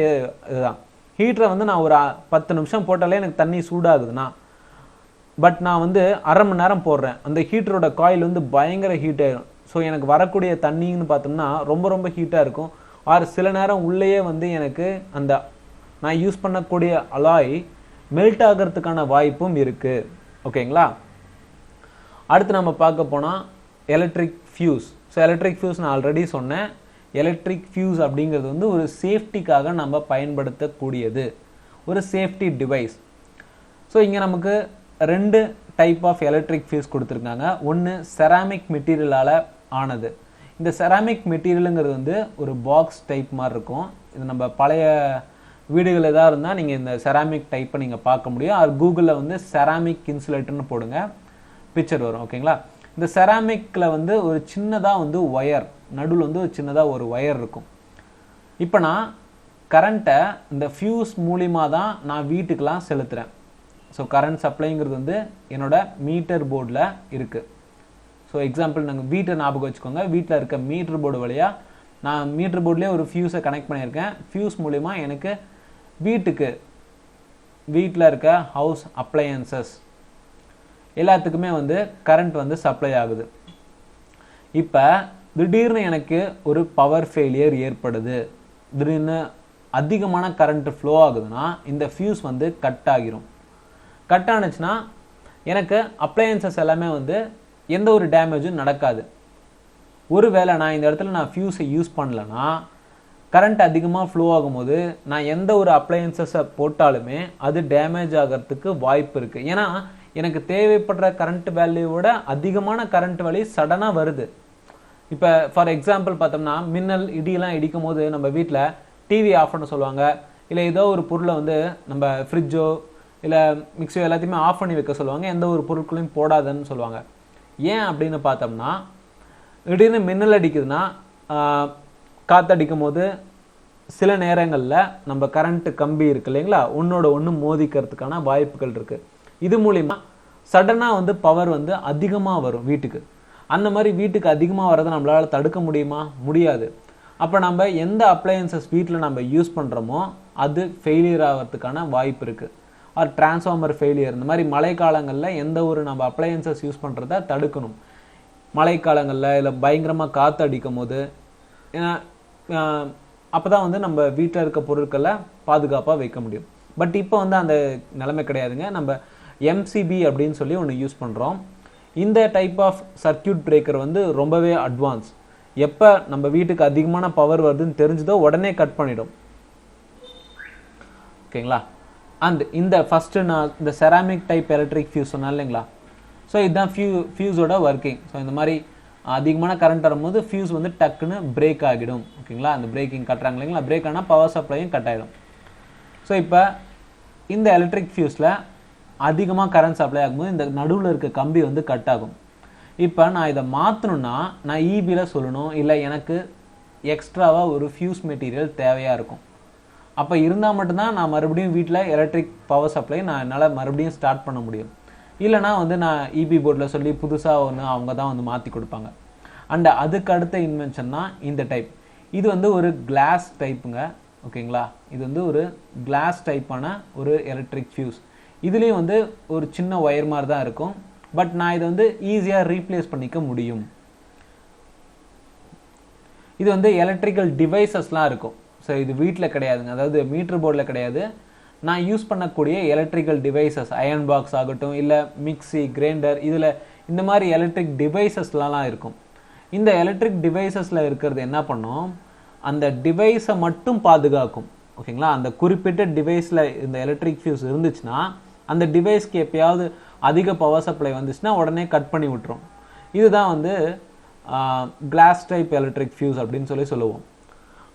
இதுதான். ஹீட்டரை வந்து நான் ஒரு 10 நிமிஷம் போட்டாலே எனக்கு தண்ணி சூடாகுதுண்ணா, பட் நான் வந்து அரை மணி நேரம் போடுறேன், அந்த ஹீட்டரோட காயில் வந்து பயங்கர ஹீட் ஆகிடும். ஸோ எனக்கு வரக்கூடிய தண்ணின்னு பார்த்தோம்னா ரொம்ப ரொம்ப ஹீட்டாக இருக்கும். ஆறு சில நேரம் உள்ளேயே வந்து எனக்கு அந்த நான் யூஸ் பண்ணக்கூடிய அலாய் மெல்ட் ஆகிறதுக்கான வாய்ப்பும் இருக்குது, ஓகேங்களா? அடுத்து நம்ம பார்க்க போனால் electric fuse. So electric fuse நான் ஆல்ரெடி சொன்னேன். எலக்ட்ரிக் ஃபியூஸ் அப்படிங்கிறது வந்து ஒரு சேஃப்டிக்காக நம்ம பயன்படுத்தக்கூடியது, ஒரு சேஃப்டி டிவைஸ். ஸோ இங்கே நமக்கு 2 டைப் ஆஃப் எலக்ட்ரிக் ஃபியூஸ் கொடுத்துருக்காங்க. ஒன்று செராமிக் மெட்டீரியலால் ஆனது. இந்த செராமிக் மெட்டீரியலுங்கிறது வந்து ஒரு பாக்ஸ் டைப் மாதிரி இருக்கும். இது நம்ம பழைய வீடுகள் எதாவது இருந்தால் நீங்கள் இந்த செராமிக் டைப்பை நீங்கள் பார்க்க முடியும். அது கூகுளில் வந்து செராமிக் இன்சுலேட்டர்னு போடுங்க, பிக்சர் வரும், ஓகேங்களா? இந்த செராமிக்கில் வந்து ஒரு சின்னதாக வந்து ஒயர், நடுவில் வந்து ஒரு சின்னதாக ஒரு ஒயர் இருக்கும். இப்போ நான் கரண்ட்டை இந்த ஃபியூஸ் மூலிமா தான் நான் வீட்டுக்கெலாம் செலுத்துகிறேன். ஸோ கரண்ட் சப்ளைங்கிறது வந்து என்னோட மீட்டர் போர்டில் இருக்குது. ஸோ எக்ஸாம்பிள் நாங்கள் வீட்டை ஞாபகம் வச்சுக்கோங்க. வீட்டில் இருக்க மீட்டர் போர்டு வழியாக நான் மீட்டர் போர்ட்லேயே ஒரு ஃபியூஸை கனெக்ட் பண்ணியிருக்கேன். ஃபியூஸ் மூலிமா எனக்கு வீட்டில் இருக்க ஹவுஸ் அப்ளையன்சஸ் எல்லாத்துக்குமே வந்து கரண்ட் வந்து சப்ளை ஆகுது. இப்போ திடீர்னு எனக்கு ஒரு பவர் ஃபெயிலியர் ஏற்படுது, திடீர்னு அதிகமான கரண்ட் ஃப்ளோ ஆகுதுன்னா இந்த ஃபியூஸ் வந்து கட் ஆகிரும். கட் ஆனிச்சுன்னா எனக்கு அப்ளையன்சஸ் எல்லாமே வந்து எந்த ஒரு டேமேஜும் நடக்காது. ஒருவேளை நான் இந்த இடத்துல நான் ஃபியூஸை யூஸ் பண்ணலன்னா கரண்ட் அதிகமாக ஃப்ளோ ஆகும்போது நான் எந்த ஒரு அப்ளையன்சஸை போட்டாலுமே அது டேமேஜ் ஆகிறதுக்கு வாய்ப்பு இருக்குது. ஏன்னா எனக்கு தேவைப்படுற கரண்ட் வேல்யூவோட அதிகமான கரண்ட் வேல்யூ சடனாக வருது. இப்போ ஃபார் எக்ஸாம்பிள் பார்த்தோம்னா மின்னல் இடியெல்லாம் இடிக்கும் போது நம்ம வீட்டில் டிவி ஆஃப் பண்ண சொல்லுவாங்க, இல்லை ஏதோ ஒரு பொருளை வந்து நம்ம ஃப்ரிட்ஜோ இல்லை மிக்ஸியோ எல்லாத்தையுமே ஆஃப் பண்ணி வைக்க சொல்லுவாங்க, எந்த ஒரு பொருட்களையும் போடாதுன்னு சொல்லுவாங்க. ஏன் அப்படின்னு பார்த்தோம்னா திடீர்னு மின்னல் அடிக்குதுன்னா காற்றடிக்கும் போது சில நேரங்களில் நம்ம கரண்ட்டு கம்பி இருக்கு இல்லைங்களா, ஒன்றோட ஒன்று மோதிக்கிறதுக்கான வாய்ப்புகள் இருக்குது. இது மூலிமா சடனாக வந்து பவர் வந்து அதிகமாக வரும் வீட்டுக்கு. அந்த மாதிரி வீட்டுக்கு அதிகமாக வரதை நம்மளால் தடுக்க முடியுமா? முடியாது. அப்போ நம்ம எந்த அப்ளையன்சஸ் வீட்டில் நம்ம யூஸ் பண்ணுறோமோ அது ஃபெயிலியர் ஆகிறதுக்கான வாய்ப்பு இருக்குது. ஆர் டிரான்ஸ்ஃபார்மர் ஃபெயிலியர், இந்த மாதிரி மழைக்காலங்களில் எந்த ஒரு நம்ம அப்ளையன்சஸ் யூஸ் பண்ணுறத தடுக்கணும். மழைக்காலங்களில் இல்லை பயங்கரமாக காற்று அடிக்கும் போது அப்போ தான் வந்து நம்ம வீட்டில் இருக்க பொருட்களை பாதுகாப்பாக வைக்க முடியும். பட் இப்போ வந்து அந்த நிலைமை கிடையாதுங்க. நம்ம எம்சிபி அப்படின்னு சொல்லி ஒன்று யூஸ் பண்ணுறோம். இந்த டைப் ஆஃப் சர்க்கியூட் பிரேக்கர் வந்து ரொம்பவே அட்வான்ஸ். எப்போ நம்ம வீட்டுக்கு அதிகமான பவர் வருதுன்னு தெரிஞ்சதோ உடனே கட் பண்ணிடும். ஓகேங்களா? அண்ட் இந்த ஃபஸ்ட்டு நான் இந்த செராமிக் டைப் எலக்ட்ரிக் ஃபியூஸ் சொன்னேன் இல்லைங்களா? ஸோ இதுதான் ஃபியூஸோட ஒர்க்கிங். ஸோ இந்த மாதிரி அதிகமான கரண்ட் வரும்போது ஃபியூஸ் வந்து டக்குன்னு பிரேக் ஆகிடும். ஓகேங்களா? அந்த பிரேக்கிங் கட்டுறாங்க இல்லைங்களா? பிரேக் ஆனால் பவர் சப்ளையும் கட் ஆகிடும். ஸோ இப்போ இந்த எலக்ட்ரிக் ஃபியூஸில் அதிகமாக கரண்ட் சப்ளை ஆகும்போது இந்த நடுவில் இருக்க கம்பி வந்து கட் ஆகும். இப்போ நான் இதை மாற்றணுன்னா நான் இபியில் சொல்லணும், இல்லை எனக்கு எக்ஸ்ட்ராவாக ஒரு ஃபியூஸ் மெட்டீரியல் தேவையாக இருக்கும். அப்போ இருந்தால் மட்டும்தான் நான் மறுபடியும் வீட்டில் எலக்ட்ரிக் பவர் சப்ளை நான் என்னால் மறுபடியும் ஸ்டார்ட் பண்ண முடியும். இல்லைனா வந்து நான் இபி போர்டில் சொல்லி புதுசாக ஒன்று அவங்க தான் வந்து மாற்றி கொடுப்பாங்க. அண்ட் அதுக்கு அடுத்த இன்வென்ஷன் தான் இந்த டைப். இது வந்து ஒரு கிளாஸ் டைப்புங்க. ஓகேங்களா? இது வந்து ஒரு கிளாஸ் டைப்பான ஒரு எலக்ட்ரிக் ஃபியூஸ். இதுலேயும் வந்து ஒரு சின்ன ஒயர் மாதிரி தான் இருக்கும். பட் நான் இதை வந்து ஈஸியாக ரீப்ளேஸ் பண்ணிக்க முடியும். இது வந்து எலக்ட்ரிக்கல் டிவைசஸ்லாம் இருக்கும். ஸோ இது வீட்டில் கிடையாதுங்க, அதாவது மீட்டர் போர்டில் கிடையாது. நான் யூஸ் பண்ணக்கூடிய எலக்ட்ரிக்கல் டிவைசஸ், அயன் பாக்ஸ் ஆகட்டும், இல்லை மிக்சி, கிரைண்டர், இதில் இந்த மாதிரி எலக்ட்ரிக் டிவைசஸ்லாம் இருக்கும். இந்த எலக்ட்ரிக் டிவைசஸில் இருக்கிறது என்ன பண்ணும், அந்த டிவைஸை மட்டும் பாதுகாக்கும். ஓகேங்களா? அந்த குறிப்பிட்ட டிவைஸில் இந்த எலக்ட்ரிக் ஃபியூஸ் இருந்துச்சுன்னா அந்த டிவைஸ்க்கு எப்பயாவது அதிக பவர் சப்ளை வந்துச்சுன்னா உடனே கட் பண்ணி விட்டுரும். இதுதான் வந்து கிளாஸ் டைப் எலக்ட்ரிக் ஃபியூஸ் அப்படின்னு சொல்லுவோம்.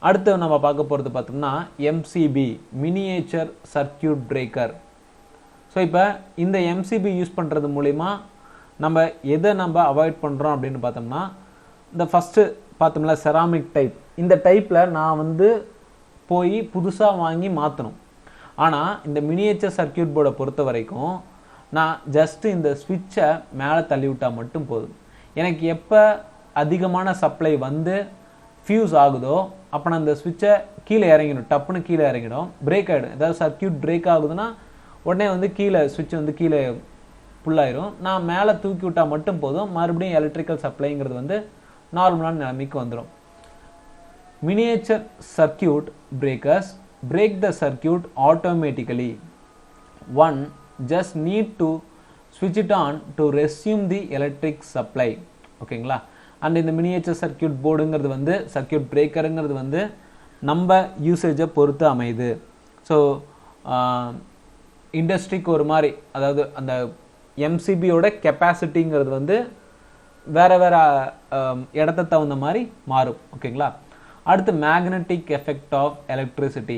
அடுத்து நம்ம பார்க்க போகிறது பார்த்தோம்னா MCB, miniature circuit breaker. So இப்போ இந்த எம்சிபி யூஸ் பண்ணுறது மூலிமா நம்ம எதை அவாய்ட் பண்ணுறோம் அப்படின்னு பார்த்தோம்னா, இந்த ஃபஸ்ட்டு பார்த்தோம்ல செராமிக் டைப், இந்த டைப்பில் நான் வந்து போய் புதுசாக வாங்கி மாற்றணும். ஆனால் இந்த மினியேச்சர் சர்க்கியூட் போர்டை பொறுத்த வரைக்கும் நான் ஜஸ்ட்டு இந்த ஸ்விட்சை மேலே தள்ளி விட்டால் மட்டும் போதும். எனக்கு எப்போ அதிகமான சப்ளை வந்து ஃபியூஸ் ஆகுதோ அப்போ நான் இந்த ஸ்விட்சை கீழே இறங்கிடும், டப்புன்னு கீழே இறங்கிடும், பிரேக் ஆகிடும். ஏதாவது சர்க்கியூட் பிரேக் ஆகுதுன்னா உடனே வந்து கீழே ஸ்விட்ச் வந்து கீழே ஃபுல்லாயிரும். நான் மேலே தூக்கி விட்டால் மட்டும் போதும், மறுபடியும் எலக்ட்ரிக்கல் சப்ளைங்கிறது வந்து நார்மலான நிலைமைக்கு வந்துடும். Miniature circuit breakers break the circuit automatically. One just need to switch it on to resume the electric supply. ஓகேங்களா? அண்ட் இந்த மினியேச்சர் சர்க்கியூட் போர்டுங்கிறது வந்து சர்க்கியூட் பிரேக்கருங்கிறது வந்து நம்ம யூசேஜை பொறுத்து அமையுது. ஸோ இண்டஸ்ட்ரிக்கு ஒரு மாதிரி, அதாவது அந்த எம்சிபியோட கெப்பாசிட்டிங்கிறது வந்து வேறு வேறு இடத்த தகுந்த மாதிரி மாறும். ஓகேங்களா? அடுத்து மேக்னெட்டிக் எஃபெக்ட் ஆஃப் எலக்ட்ரிசிட்டி.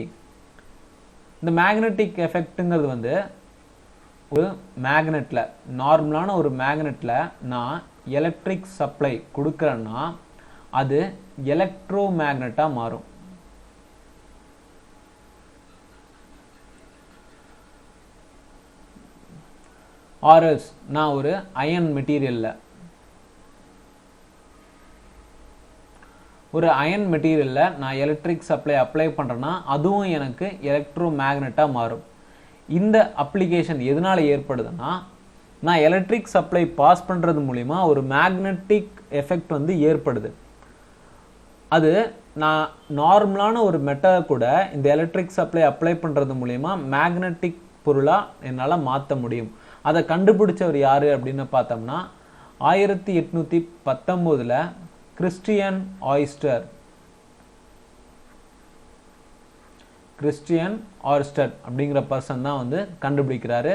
இந்த மேக்னெட்டிக் எஃபெக்ட்டுங்கிறது வந்து ஒரு மேக்னெட்டில், நார்மலான ஒரு மேக்னெட்டில் நான் எலக்ட்ரிக் சப்ளை கொடுக்குறேன்னா அது எலக்ட்ரோ மேக்னெட்டாக மாறும். ஆர்எஸ் நான் ஒரு அயன் மெட்டீரியலில் நான் எலக்ட்ரிக் சப்ளை அப்ளை பண்ணுறேன்னா அதுவும் எனக்கு எலக்ட்ரோ மேக்னெட்டாக மாறும். இந்த அப்ளிகேஷன் எதனால் ஏற்படுதுன்னா, நான் எலக்ட்ரிக் சப்ளை பாஸ் பண்ணுறது மூலிமா ஒரு மேக்னெட்டிக் எஃபெக்ட் வந்து ஏற்படுது. அது நான் நார்மலான ஒரு மெட்டலை கூட இந்த எலக்ட்ரிக் சப்ளை அப்ளை பண்ணுறது மூலிமா மேக்னெட்டிக் பொருளாக என்னால் மாற்ற முடியும். அதை கண்டுபிடிச்சவர் யார் அப்படின்னு பார்த்தோம்னா 1819 கிறிஸ்டியன் ஆய்ஸ்டர் அப்படிங்கிற பர்சன் தான் வந்து கண்டுபிடிக்கிறாரு.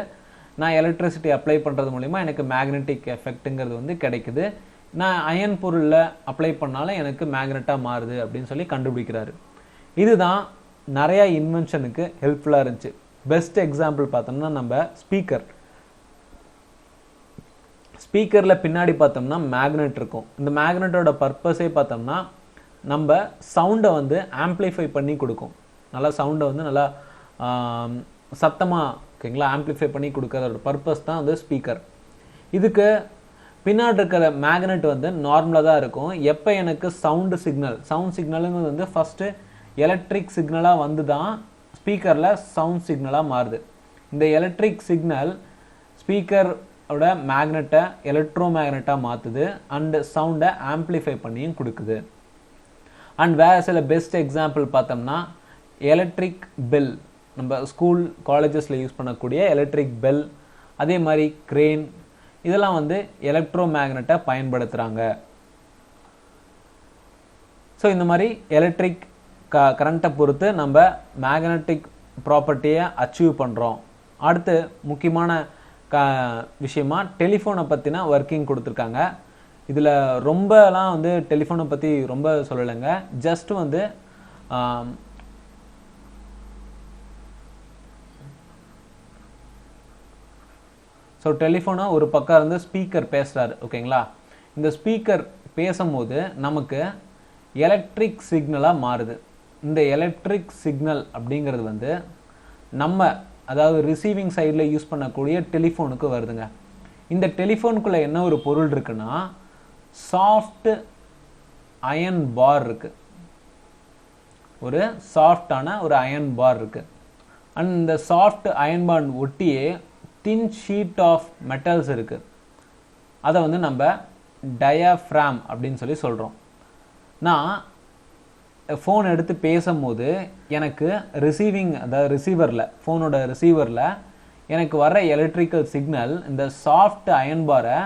நான் எலக்ட்ரிசிட்டி அப்ளை பண்ணுறது மூலிமா எனக்கு மேக்னெட்டிக் எஃபெக்ட்டுங்கிறது வந்து கிடைக்குது, நான் அயன் பொருளில் அப்ளை பண்ணாலும் எனக்கு மேக்னெட்டாக மாறுது அப்படின்னு சொல்லி கண்டுபிடிக்கிறாரு. இதுதான் நிறையா இன்வென்ஷனுக்கு ஹெல்ப்ஃபுல்லாக இருந்துச்சு. பெஸ்ட் எக்ஸாம்பிள் பார்த்தோம்னா நம்ம ஸ்பீக்கரில் பின்னாடி பார்த்தோம்னா மேக்னெட் இருக்கும். இந்த மேக்னெட்டோட பர்பஸே பார்த்தோம்னா நம்ம சவுண்டை வந்து ஆம்ப்ளிஃபை பண்ணி கொடுக்கும். நல்லா சவுண்டை வந்து நல்லா சத்தமாக, ஓகேங்களா, ஆம்ப்ளிஃபை பண்ணி கொடுக்குற பர்பஸ் தான் வந்து ஸ்பீக்கர். இதுக்கு பின்னாடி இருக்கிற மேக்னெட் வந்து நார்மலாக தான் இருக்கும். எப்போ எனக்கு சவுண்ட் சிக்னலுங்கிறது வந்து ஃபஸ்ட்டு எலக்ட்ரிக் சிக்னலாக வந்து தான் ஸ்பீக்கரில் சவுண்ட் சிக்னலாக மாறுது. இந்த எலக்ட்ரிக் சிக்னல் ஸ்பீக்கரோட மேக்னெட்டை எலக்ட்ரோ மேக்னெட்டாக மாற்றுது அண்ட் சவுண்டை ஆம்ப்ளிஃபை பண்ணியும் கொடுக்குது. அண்ட் வேறு சில பெஸ்ட் எக்ஸாம்பிள் பார்த்தோம்னா எலக்ட்ரிக் பெல், நம்ம ஸ்கூல் காலேஜஸில் யூஸ் பண்ணக்கூடிய எலக்ட்ரிக் பெல், அதே மாதிரி கிரேன், இதெல்லாம் வந்து எலக்ட்ரோ மேக்னெட்டை பயன்படுத்துகிறாங்க. ஸோ இந்த மாதிரி எலக்ட்ரிக் கரண்ட்டை பொறுத்து நம்ம மேக்னெட்டிக் ப்ராப்பர்ட்டியை அச்சீவ் பண்ணுறோம். அடுத்து முக்கியமான விஷயமா டெலிஃபோனை பற்றின ஒர்க்கிங் கொடுத்துருக்காங்க. இதில் ரொம்பலாம் வந்து டெலிஃபோனை பற்றி ரொம்ப சொல்லலைங்க. ஜஸ்ட் வந்து ஸோ டெலிஃபோனை ஒரு பக்கம் இருந்து ஸ்பீக்கர் பேசுகிறாரு, ஓகேங்களா. இந்த ஸ்பீக்கர் பேசும்போது நமக்கு எலக்ட்ரிக் சிக்னலாக மாறுது. இந்த எலக்ட்ரிக் சிக்னல் அப்படிங்கிறது வந்து நம்ம அதாவது ரிசீவிங் சைடில் யூஸ் பண்ணக்கூடிய டெலிஃபோனுக்கு வருதுங்க. இந்த டெலிஃபோனுக்குள்ளே என்ன ஒரு பொருள் இருக்குன்னா, சாஃப்ட் அயன் பார் இருக்குது. ஒரு சாஃப்டான ஒரு அயன் பார் இருக்குது. அண்ட் இந்த சாஃப்ட் அயன் பார் ஒட்டியே தின் ஷீட் ஆஃப் மெட்டல்ஸ் இருக்குது. அதை வந்து நம்ம டயாஃப்ராம் அப்படின்னு சொல்லி சொல்கிறோம். நான் ஃபோன் எடுத்து பேசும்போது எனக்கு ரிசீவிங், அதாவது ரிசீவரில், ஃபோனோட ரிசீவரில் எனக்கு வர எலக்ட்ரிக்கல் சிக்னல் இந்த சாஃப்ட் அயன் பாரை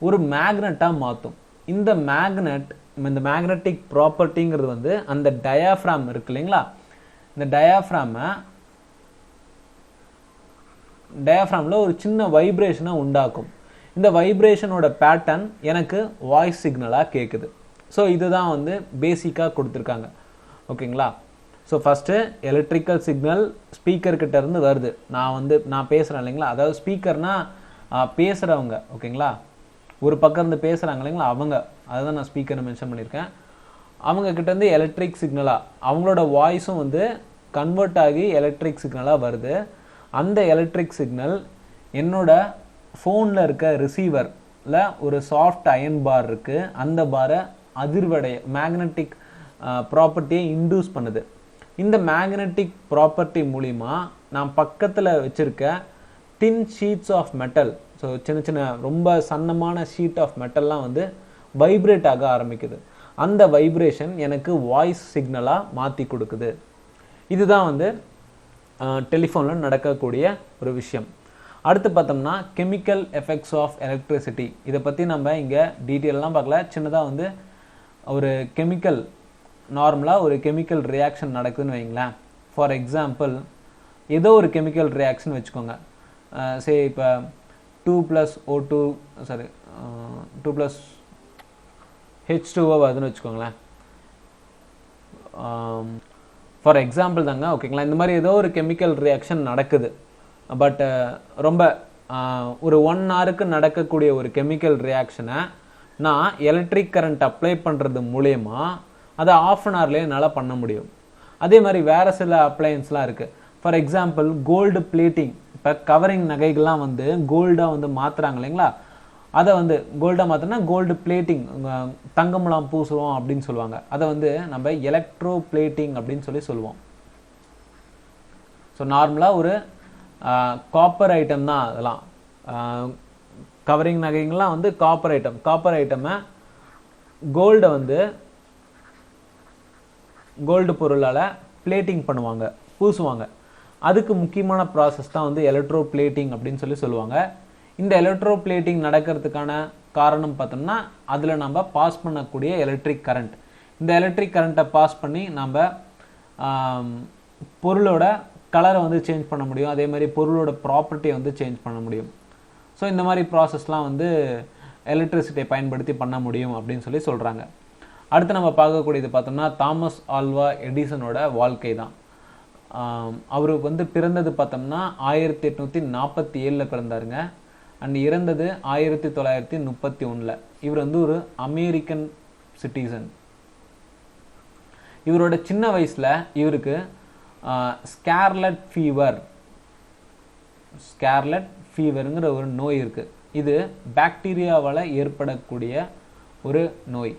ஒரு மேக்னெட்டாக மாற்றும். இந்த மேக்னெட்டிக் ப்ராப்பர்ட்டிங்கிறது வந்து அந்த டயாஃப்ராம் இருக்கு இல்லைங்களா, இந்த டயாஃப்ராமில் ஒரு சின்ன வைப்ரேஷனை உண்டாக்கும். இந்த வைப்ரேஷனோட பேட்டர்ன் எனக்கு வாய்ஸ் சிக்னலாக கேட்குது. ஸோ இதுதான் வந்து பேசிக்காக கொடுத்துருக்காங்க, ஓகேங்களா. ஸோ ஃபஸ்ட்டு எலக்ட்ரிக்கல் சிக்னல் ஸ்பீக்கர்கிட்ட இருந்து வருது. நான் பேசுகிறேன் இல்லைங்களா, அதாவது ஸ்பீக்கர்னால் பேசுகிறவங்க, ஓகேங்களா. ஒரு பக்கம் இருந்து பேசுகிறாங்க இல்லைங்களா, அவங்க, அதை தான் நான் ஸ்பீக்கர்னு மென்ஷன் பண்ணியிருக்கேன். அவங்கக்கிட்டேருந்து எலக்ட்ரிக் சிக்னலாக அவங்களோட வாய்ஸும் வந்து கன்வெர்ட் ஆகி எலக்ட்ரிக் சிக்னலாக வருது. அந்த எலக்ட்ரிக் சிக்னல் என்னோட ஃபோனில் இருக்க ரிசீவரில் ஒரு சாஃப்ட் அயன் பார் இருக்குது. அந்த பாரை அதிர்வடைய மேக்னெட்டிக் ப்ராப்பர்ட்டியை இன்டியூஸ் பண்ணுது. இந்த மேக்னெட்டிக் ப்ராப்பர்ட்டி மூலிமா நான் பக்கத்தில் வச்சுருக்க தின் ஷீட்ஸ் ஆஃப் மெட்டல், ஸோ சின்ன சின்ன ரொம்ப சன்னமான ஷீட் ஆஃப் மெட்டல்லாம் வந்து வைப்ரேட் ஆக ஆரம்பிக்குது. அந்த வைப்ரேஷன் எனக்கு வாய்ஸ் சிக்னலாக மாற்றி கொடுக்குது. இதுதான் வந்து டெலிஃபோனில் நடக்கக்கூடிய ஒரு விஷயம். அடுத்து பார்த்தோம்னா கெமிக்கல் எஃபெக்ட்ஸ் ஆஃப் எலக்ட்ரிசிட்டி. இதை பற்றி நம்ம இங்கே டீட்டெயிலெலாம் பார்க்கல. சின்னதாக வந்து ஒரு கெமிக்கல், நார்மலாக ஒரு கெமிக்கல் ரியாக்ஷன் நடக்குதுன்னு வைங்களேன். ஃபார் எக்ஸாம்பிள், ஏதோ ஒரு கெமிக்கல் ரியாக்ஷன் வச்சுக்கோங்க. இப்போ 2+O2 2+H2O வருதுன்னு வச்சுக்கோங்களேன். ஃபார் எக்ஸாம்பிள் தாங்க, ஓகேங்களா. இந்த மாதிரி ஏதோ ஒரு கெமிக்கல் ரியாக்ஷன் நடக்குது. பட் ரொம்ப ஒரு 1 ஹவருக்கு நடக்கக்கூடிய ஒரு கெமிக்கல் ரியாக்ஷனை நான் எலக்ட்ரிக் கரண்ட் அப்ளை பண்ணுறது மூலயமா அதை ½ அன் ஹவர்லேயே என்னால் பண்ண முடியும். அதே மாதிரி வேறு சில அப்ளையன்ஸ்லாம் இருக்குது. For example gold plating. இப்போ கவரிங் நகைகள்லாம் வந்து கோல்டாக வந்து மாற்றுறாங்க இல்லைங்களா, அதை வந்து கோல்டாக மாற்றினா கோல்டு பிளேட்டிங், தங்கமுலாம் பூசுவோம் அப்படின்னு சொல்லுவாங்க. அதை வந்து நம்ம எலக்ட்ரோ பிளேட்டிங் அப்படின்னு சொல்லுவோம். ஸோ நார்மலாக ஒரு காப்பர் ஐட்டம் தான் அதெல்லாம். கவரிங் நகைங்கள்லாம் வந்து காப்பர் ஐட்டமை கோல்டை வந்து கோல்டு பொருளால் பிளேட்டிங் பண்ணுவாங்க, பூசுவாங்க. அதுக்கு முக்கியமான ப்ராசஸ் தான் வந்து எலக்ட்ரோ பிளேட்டிங் அப்படின்னு சொல்லுவாங்க. இந்த எலக்ட்ரோ பிளேட்டிங் நடக்கிறதுக்கான காரணம் பார்த்தோம்னா அதில் நம்ம பாஸ் பண்ணக்கூடிய எலக்ட்ரிக் கரண்ட். இந்த எலக்ட்ரிக் கரண்ட்டை பாஸ் பண்ணி நம்ம பொருளோட கலரை வந்து சேஞ்ச் பண்ண முடியும். அதே மாதிரி பொருளோட ப்ராப்பர்ட்டியை வந்து சேஞ்ச் பண்ண முடியும். ஸோ இந்த மாதிரி ப்ராசஸ்லாம் வந்து எலக்ட்ரிசிட்டியை பயன்படுத்தி பண்ண முடியும் அப்படின்னு சொல்கிறாங்க. அடுத்து நம்ம பார்க்கக்கூடியது பார்த்தோம்னா தாமஸ் ஆல்வா எடிசனோட வாழ்க்கை தான். அவருக்கு வந்து பிறந்தது பார்த்தோம்னா 1847 பிறந்தாருங்க. அண்ட் இறந்தது 1931. இவர் வந்து ஒரு அமெரிக்கன் சிட்டிசன். இவரோட சின்ன வயசில் இவருக்கு ஸ்கார்லட் ஃபீவருங்கிற ஒரு நோய் இருக்குது. இது பாக்டீரியாவால் ஏற்படக்கூடிய ஒரு நோய்.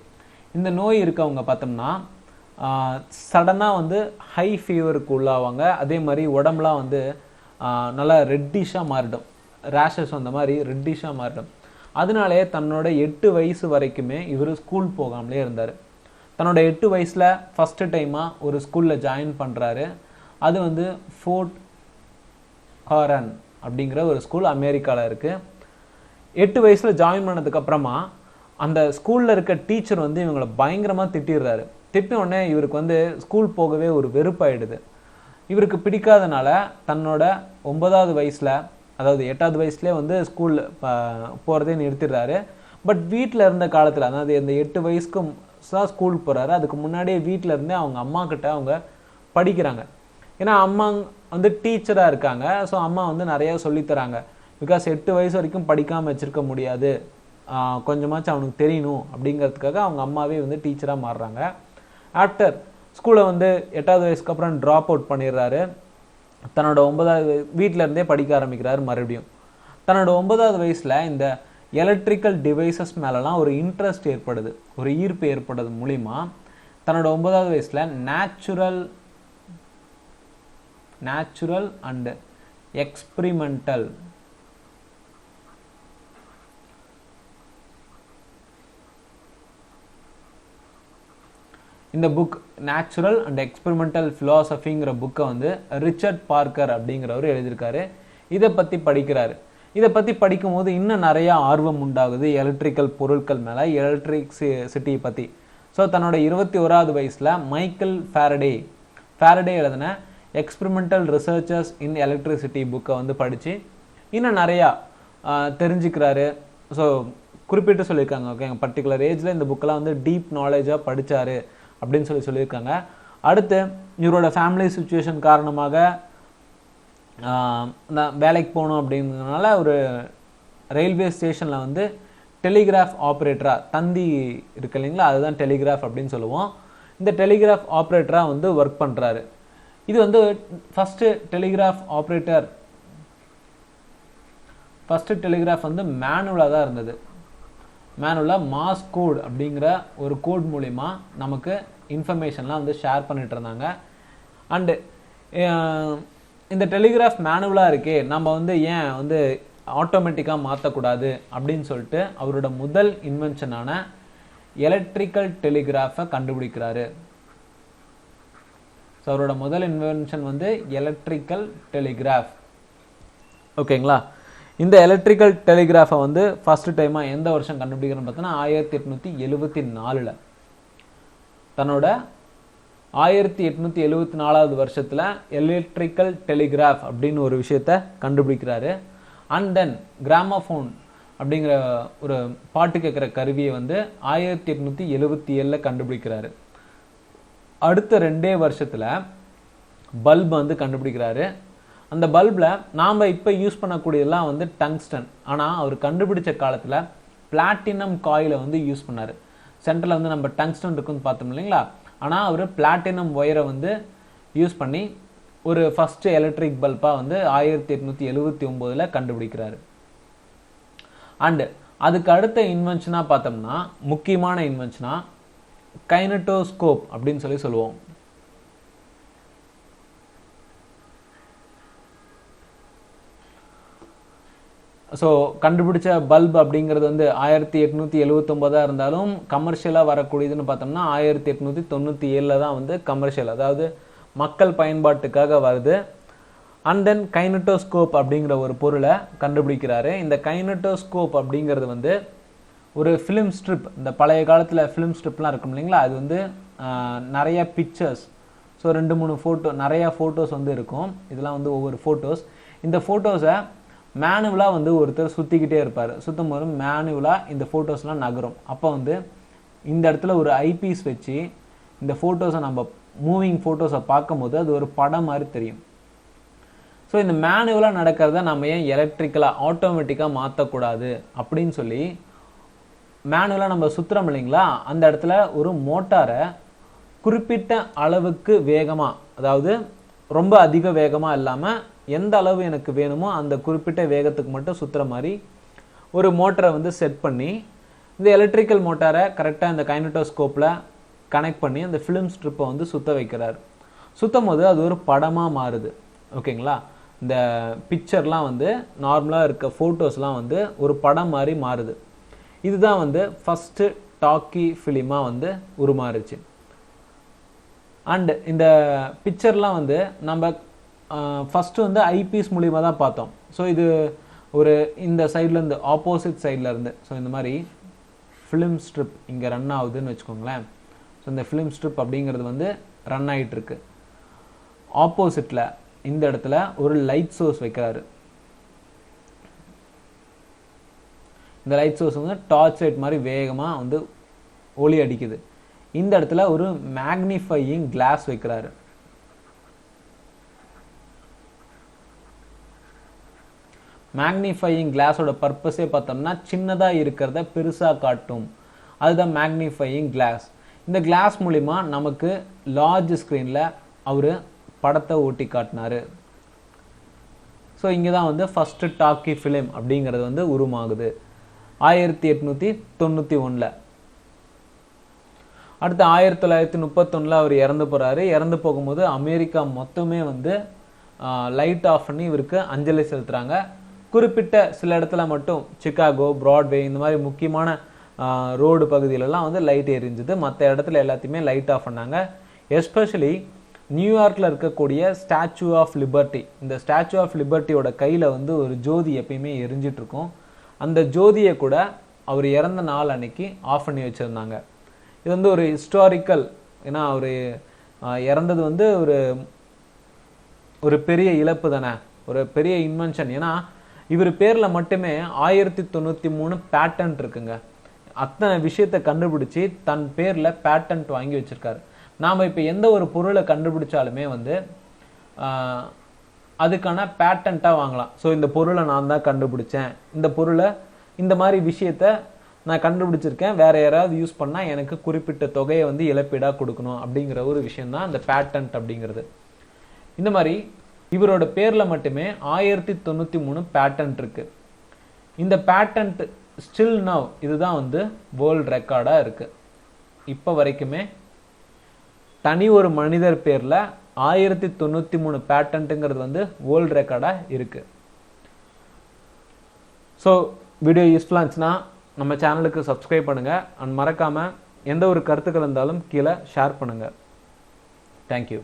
இந்த நோய் இருக்கவங்க பார்த்தோம்னா சடனாக வந்து ஹை ஃபீவருக்கு உள்ளாவாங்க. அதே மாதிரி உடம்புலாம் வந்து நல்லா ரெட்டிஷாக மாறிடும், ரேஷஸ் அந்த மாதிரி ரெட்டிஷாக மாறிடும். அதனாலே தன்னோட 8 வயசு வரைக்குமே இவர் ஸ்கூல் போகாமலே இருந்தார். தன்னோட 8 வயசில் ஃபஸ்ட்டு டைமாக ஒரு ஸ்கூலில் ஜாயின் பண்ணுறாரு. அது வந்து ஃபோர்ட் ஹாரன் அப்படிங்கிற ஒரு ஸ்கூல் அமெரிக்காவில் இருக்குது. 8 வயசில் ஜாயின் பண்ணதுக்கப்புறமா அந்த ஸ்கூலில் இருக்க டீச்சர் வந்து இவங்களை பயங்கரமாக திட்டிடுறாரு. திட்டின உடனே இவருக்கு வந்து ஸ்கூல் போகவே ஒரு வெறுப்பாயிடுது. இவருக்கு பிடிக்காதனால தன்னோட 9வது வயசில், அதாவது 8வது வயசுலேயே வந்து ஸ்கூல் போகிறதே நிறுத்திடுறாரு. பட் வீட்டில் இருந்த காலத்தில், அதாவது இந்த 8 வயசுக்கும் தான் ஸ்கூல் போகிறாரு, அதுக்கு முன்னாடியே வீட்டில் இருந்தே அவங்க அம்மா கிட்ட அவங்க படிக்கிறாங்க. ஏன்னா அம்மா வந்து டீச்சராக இருக்காங்க. ஸோ அம்மா வந்து நிறையா சொல்லித்தராங்க. பிகாஸ் 8 வயசு வரைக்கும் படிக்காமல் வச்சுருக்க முடியாது, கொஞ்சமாச்சும் அவனுக்கு தெரியணும் அப்படிங்கிறதுக்காக அவங்க அம்மாவே வந்து டீச்சராக மாறுறாங்க. ஆஃப்டர் ஸ்கூலை வந்து 8வது வயசுக்கு அப்புறம் ட்ராப் அவுட் பண்ணிடுறாரு. தன்னோட 9வது வீட்டில் இருந்தே படிக்க ஆரம்பிக்கிறாரு மறுபடியும். தன்னோட 9வது வயசில் இந்த எலக்ட்ரிக்கல் டிவைசஸ் மேலெலாம் ஒரு இன்ட்ரெஸ்ட் ஏற்படுது, ஒரு ஈர்ப்பு ஏற்படுறது மூலிமா தன்னோட 9வது வயசில் நேச்சுரல் அண்ட் எக்ஸ்பிரிமெண்டல் இந்த புக் நேச்சுரல் அண்ட் எக்ஸ்பெரிமெண்டல் ஃபிலாசபிங்கிற புக்கை வந்து ரிச்சர்ட் பார்க்கர் அப்படிங்கிறவர் எழுதியிருக்காரு. இதை பற்றி படிக்கிறாரு. இதை பற்றி படிக்கும்போது இன்னும் நிறையா ஆர்வம் உண்டாகுது எலக்ட்ரிக்கல் பொருட்கள் மேலே, எலக்ட்ரிசிட்டியை பற்றி. ஸோ தன்னோட 21வது வயசில் மைக்கேல் ஃபாரடே எழுதின எக்ஸ்பெரிமெண்டல் ரிசர்ச்சர்ஸ் இன் எலக்ட்ரிசிட்டி புக்கை வந்து படித்து இன்னும் நிறையா தெரிஞ்சுக்கிறாரு. ஸோ குறிப்பிட்டு சொல்லியிருக்காங்க, ஓகேங்க, பர்டிகுலர் ஏஜில் இந்த புக்கெல்லாம் வந்து டீப் நாலேஜாக படித்தார் அப்படின்னு சொல்லியிருக்காங்க. அடுத்து இவரோட ஃபேமிலி சுச்சுவேஷன் காரணமாக நான் வேலைக்கு போகணும் அப்படிங்கிறதுனால ஒரு ரயில்வே ஸ்டேஷனில் வந்து டெலிகிராஃப் ஆப்ரேட்டராக, தந்தி இருக்கு இல்லைங்களா, அதுதான் டெலிகிராஃப் அப்படின்னு சொல்லுவோம். இந்த டெலிகிராஃப் ஆப்ரேட்டராக வந்து ஒர்க் பண்ணுறாரு. இது வந்து ஃபஸ்ட்டு டெலிகிராஃப் வந்து மேனுவலாக தான் இருந்தது. மேனுவலாக மாஸ் கோட் அப்படிங்கிற ஒரு கோட் மூலிமா நமக்கு இன்ஃபர்மேஷன்லாம் வந்து ஷேர் பண்ணிட்டு இருந்தாங்க. அண்டு இந்த டெலிகிராஃப் மேனுவலாக இருக்கே, நம்ம வந்து ஏன் வந்து ஆட்டோமேட்டிக்காக மாற்றக்கூடாது அப்படின்னு சொல்லிட்டு அவரோட முதல் இன்வென்ஷனான எலக்ட்ரிக்கல் டெலிகிராஃபை கண்டுபிடிக்கிறாரு. ஸோ அவரோட முதல் இன்வென்ஷன் வந்து எலக்ட்ரிக்கல் டெலிகிராஃப், ஓகேங்களா. இந்த எலக்ட்ரிக்கல் டெலிகிராஃபை வந்து ஃபர்ஸ்ட் டைமாக எந்த வருஷம் கண்டுபிடிக்கிறேன்னு பார்த்தோன்னா 1874. தன்னோட 1874வது வருஷத்தில் எலக்ட்ரிக்கல் டெலிகிராஃப் அப்படின்னு ஒரு விஷயத்த கண்டுபிடிக்கிறாரு. அண்ட் தென் கிராமோஃபோன் அப்படிங்கிற ஒரு பாட்டு கேட்குற கருவியை வந்து 1877 கண்டுபிடிக்கிறாரு. அடுத்த 2 வருஷத்தில் பல்ப் வந்து கண்டுபிடிக்கிறாரு. அந்த பல்பில் நாம் இப்போ யூஸ் பண்ணக்கூடியதெல்லாம் வந்து டங்ஸ்டன். ஆனால் அவர் கண்டுபிடிச்ச காலத்தில் பிளாட்டினம் காயிலை வந்து யூஸ் பண்ணார். சென்டரில் வந்து நம்ம டங்ஸ்டன் இருக்குன்னு பார்த்தோம் இல்லைங்களா, ஆனால் அவர் பிளாட்டினம் ஒயரை வந்து யூஸ் பண்ணி ஒரு ஃபஸ்ட்டு எலக்ட்ரிக் பல்பாக வந்து 1879 கண்டுபிடிக்கிறாரு. அண்டு அதுக்கு அடுத்த இன்வென்ஷனாக பார்த்தோம்னா, முக்கியமான இன்வென்ஷனாக கைனட்டோஸ்கோப் அப்படின்னு சொல்லுவோம். ஸோ கண்டுபிடிச்ச பல்ப் அப்படிங்கிறது வந்து 1879 இருந்தாலும் கமர்ஷியலாக வரக்கூடியதுன்னு பார்த்தோம்னா 1897 தான் வந்து கமர்ஷியல், அதாவது மக்கள் பயன்பாட்டுக்காக வருது. அண்ட் தென் கைனட்டோஸ்கோப் அப்படிங்கிற ஒரு பொருளை கண்டுபிடிக்கிறாரு. இந்த கைனட்டோஸ்கோப் அப்படிங்கிறது வந்து ஒரு ஃபிலிம் ஸ்ட்ரிப், இந்த பழைய காலத்தில் ஃபிலிம் ஸ்ட்ரிப்லாம் இருக்கும் இல்லைங்களா, அது வந்து நிறைய பிக்சர்ஸ், ஸோ 2-3 ஃபோட்டோ, நிறையா ஃபோட்டோஸ் வந்து இருக்கும். இதெல்லாம் வந்து ஒவ்வொரு ஃபோட்டோஸ். இந்த ஃபோட்டோஸை மேனுவலாக வந்து ஒருத்தர் சுற்றிக்கிட்டே இருப்பார். சுற்றும் போது மேனுவலாக இந்த ஃபோட்டோஸ்லாம் நகரும். அப்போ வந்து இந்த இடத்துல ஒரு ஐபீஸ் வச்சு இந்த ஃபோட்டோஸை நம்ம மூவிங் ஃபோட்டோஸை பார்க்கும்போது அது ஒரு படம் மாதிரி தெரியும். ஸோ இந்த மேனுவலாக நடக்கிறத நம்ம ஏன் எலக்ட்ரிக்கலாக ஆட்டோமேட்டிக்காக மாற்றக்கூடாது அப்படின்னு சொல்லி மேனுவலாக நம்ம சுற்றுறோம் இல்லைங்களா, அந்த இடத்துல ஒரு மோட்டாரை குறிப்பிட்ட அளவுக்கு வேகமாக, அதாவது ரொம்ப அதிக வேகமாக இல்லாமல் எந்த அளவு எனக்கு வேணுமோ அந்த குறிப்பிட்ட வேகத்துக்கு மட்டும் சுற்றுற மாதிரி ஒரு மோட்டரை வந்து செட் பண்ணி இந்த எலக்ட்ரிக்கல் மோட்டாரை கரெக்டாக இந்த கைனட்டோஸ்கோப்பில் கனெக்ட் பண்ணி அந்த ஃபிலிம் ஸ்ட்ரிப்பை வந்து சுற்ற வைக்கிறார். சுற்றும் போது அது ஒரு படமாக மாறுது, ஓகேங்களா. இந்த பிக்சர்லாம் வந்து நார்மலாக இருக்க ஃபோட்டோஸ்லாம் வந்து ஒரு படம் மாதிரி மாறுது. இதுதான் வந்து ஃபஸ்ட்டு டாக்கி ஃபிலிமாக வந்து உருமாறுச்சு. அண்ட் இந்த பிக்சர்லாம் வந்து நம்ம ஃபஸ்ட்டு வந்து ஐபீஸ் மூலிமா தான் பார்த்தோம். ஸோ இது ஒரு இந்த சைட்லேருந்து ஆப்போசிட் சைடில் இருந்து ஸோ இந்த மாதிரி ஃபிலிம் ஸ்ட்ரிப் இங்கே ரன் ஆகுதுன்னு வச்சுக்கோங்களேன். ஸோ இந்த ஃபிலிம் ஸ்ட்ரிப் அப்படிங்கிறது வந்து ரன் ஆகிட்டு இருக்கு. ஆப்போசிட்டில் இந்த இடத்துல ஒரு லைட் சோர்ஸ் வைக்கிறாரு. இந்த லைட் சோர்ஸ் வந்து டார்ச் லைட் மாதிரி வேகமாக வந்து ஒளி அடிக்குது. இந்த இடத்துல ஒரு மேக்னிஃபையிங் கிளாஸ் வைக்கிறாரு. மேக்னிஃபையிங் கிளாஸோட பர்பஸே பார்த்தோம்னா சின்னதாக இருக்கிறத பெருசாக காட்டும். அதுதான் மேக்னிஃபையிங் கிளாஸ். இந்த கிளாஸ் மூலிமா நமக்கு லார்ஜ் ஸ்க்ரீனில் அவர் படத்தை ஓட்டி காட்டினார். ஸோ இங்கே தான் வந்து ஃபஸ்ட்டு டாக்கி ஃபிலிம் அப்படிங்கிறது வந்து உருவாகுது 1891. அடுத்து 1931 அவர் இறந்து போகிறாரு. இறந்து போகும்போது அமெரிக்கா மொத்தமே வந்து லைட் ஆஃப் பண்ணி இவருக்கு அஞ்சலி செலுத்துகிறாங்க. குறிப்பிட்ட சில இடத்துல மட்டும் சிகாகோ, பிராட்வே இந்த மாதிரி முக்கியமான ரோடு பகுதியிலலாம் வந்து லைட் எரிஞ்சுது. மற்ற இடத்துல எல்லாத்தையுமே லைட் ஆஃப் பண்ணாங்க. எஸ்பெஷலி நியூயார்க்கில் இருக்கக்கூடிய ஸ்டாச்சு ஆஃப் லிபர்ட்டி, இந்த ஸ்டாச்சு ஆஃப் லிபர்ட்டியோட கையில் வந்து ஒரு ஜோதி எப்பயுமே எரிஞ்சிட்ருக்கும். அந்த ஜோதியை கூட அவர் இறந்த நாள் அன்னைக்கு ஆஃப் பண்ணி வச்சுருந்தாங்க. இது வந்து ஒரு ஹிஸ்டாரிக்கல், ஏன்னா அவர் இறந்தது வந்து ஒரு பெரிய இழப்பு தானே, ஒரு பெரிய இன்வென்ஷன். ஏன்னா இவர் பேரில் மட்டுமே 1093 பேட்டன்ட் இருக்குங்க. அத்தனை விஷயத்தை கண்டுபிடிச்சி தன் பேரில் பேட்டன்ட் வாங்கி வச்சுருக்காரு. நாம் இப்போ எந்த ஒரு பொருளை கண்டுபிடிச்சாலுமே வந்து அதுக்கான பேட்டன்ட்டாக வாங்கலாம். ஸோ இந்த பொருளை நான் தான் கண்டுபிடிச்சேன், இந்த பொருளை இந்த மாதிரி விஷயத்த நான் கண்டுபிடிச்சிருக்கேன், வேறு யாராவது யூஸ் பண்ணால் எனக்கு குறிப்பிட்ட தொகையை வந்து இழப்பீடாக கொடுக்கணும் அப்படிங்கிற ஒரு விஷயந்தான் இந்த பேட்டன்ட் அப்படிங்கிறது. இந்த மாதிரி இவரோட பேரில் மட்டுமே 1093 பேட்டன்ட் இருக்குது. இந்த பேட்டன்ட் ஸ்டில் நவ் இதுதான் வந்து வேர்ல்ட் ரெக்கார்டாக இருக்குது. இப்போ வரைக்குமே தனி ஒரு மனிதர் பேரில் 1093 பேட்டன்ட்டுங்கிறது வந்து வேர்ல்ட் ரெக்கார்டாக இருக்குது. ஸோ வீடியோ யூஸ்ஃபுல்லாக இருந்துச்சுன்னா நம்ம சேனலுக்கு சப்ஸ்கிரைப் பண்ணுங்கள். அண்ட் மறக்காமல் எந்த ஒரு கருத்துக்கள் இருந்தாலும் கீழே ஷேர் பண்ணுங்கள். தேங்க்யூ.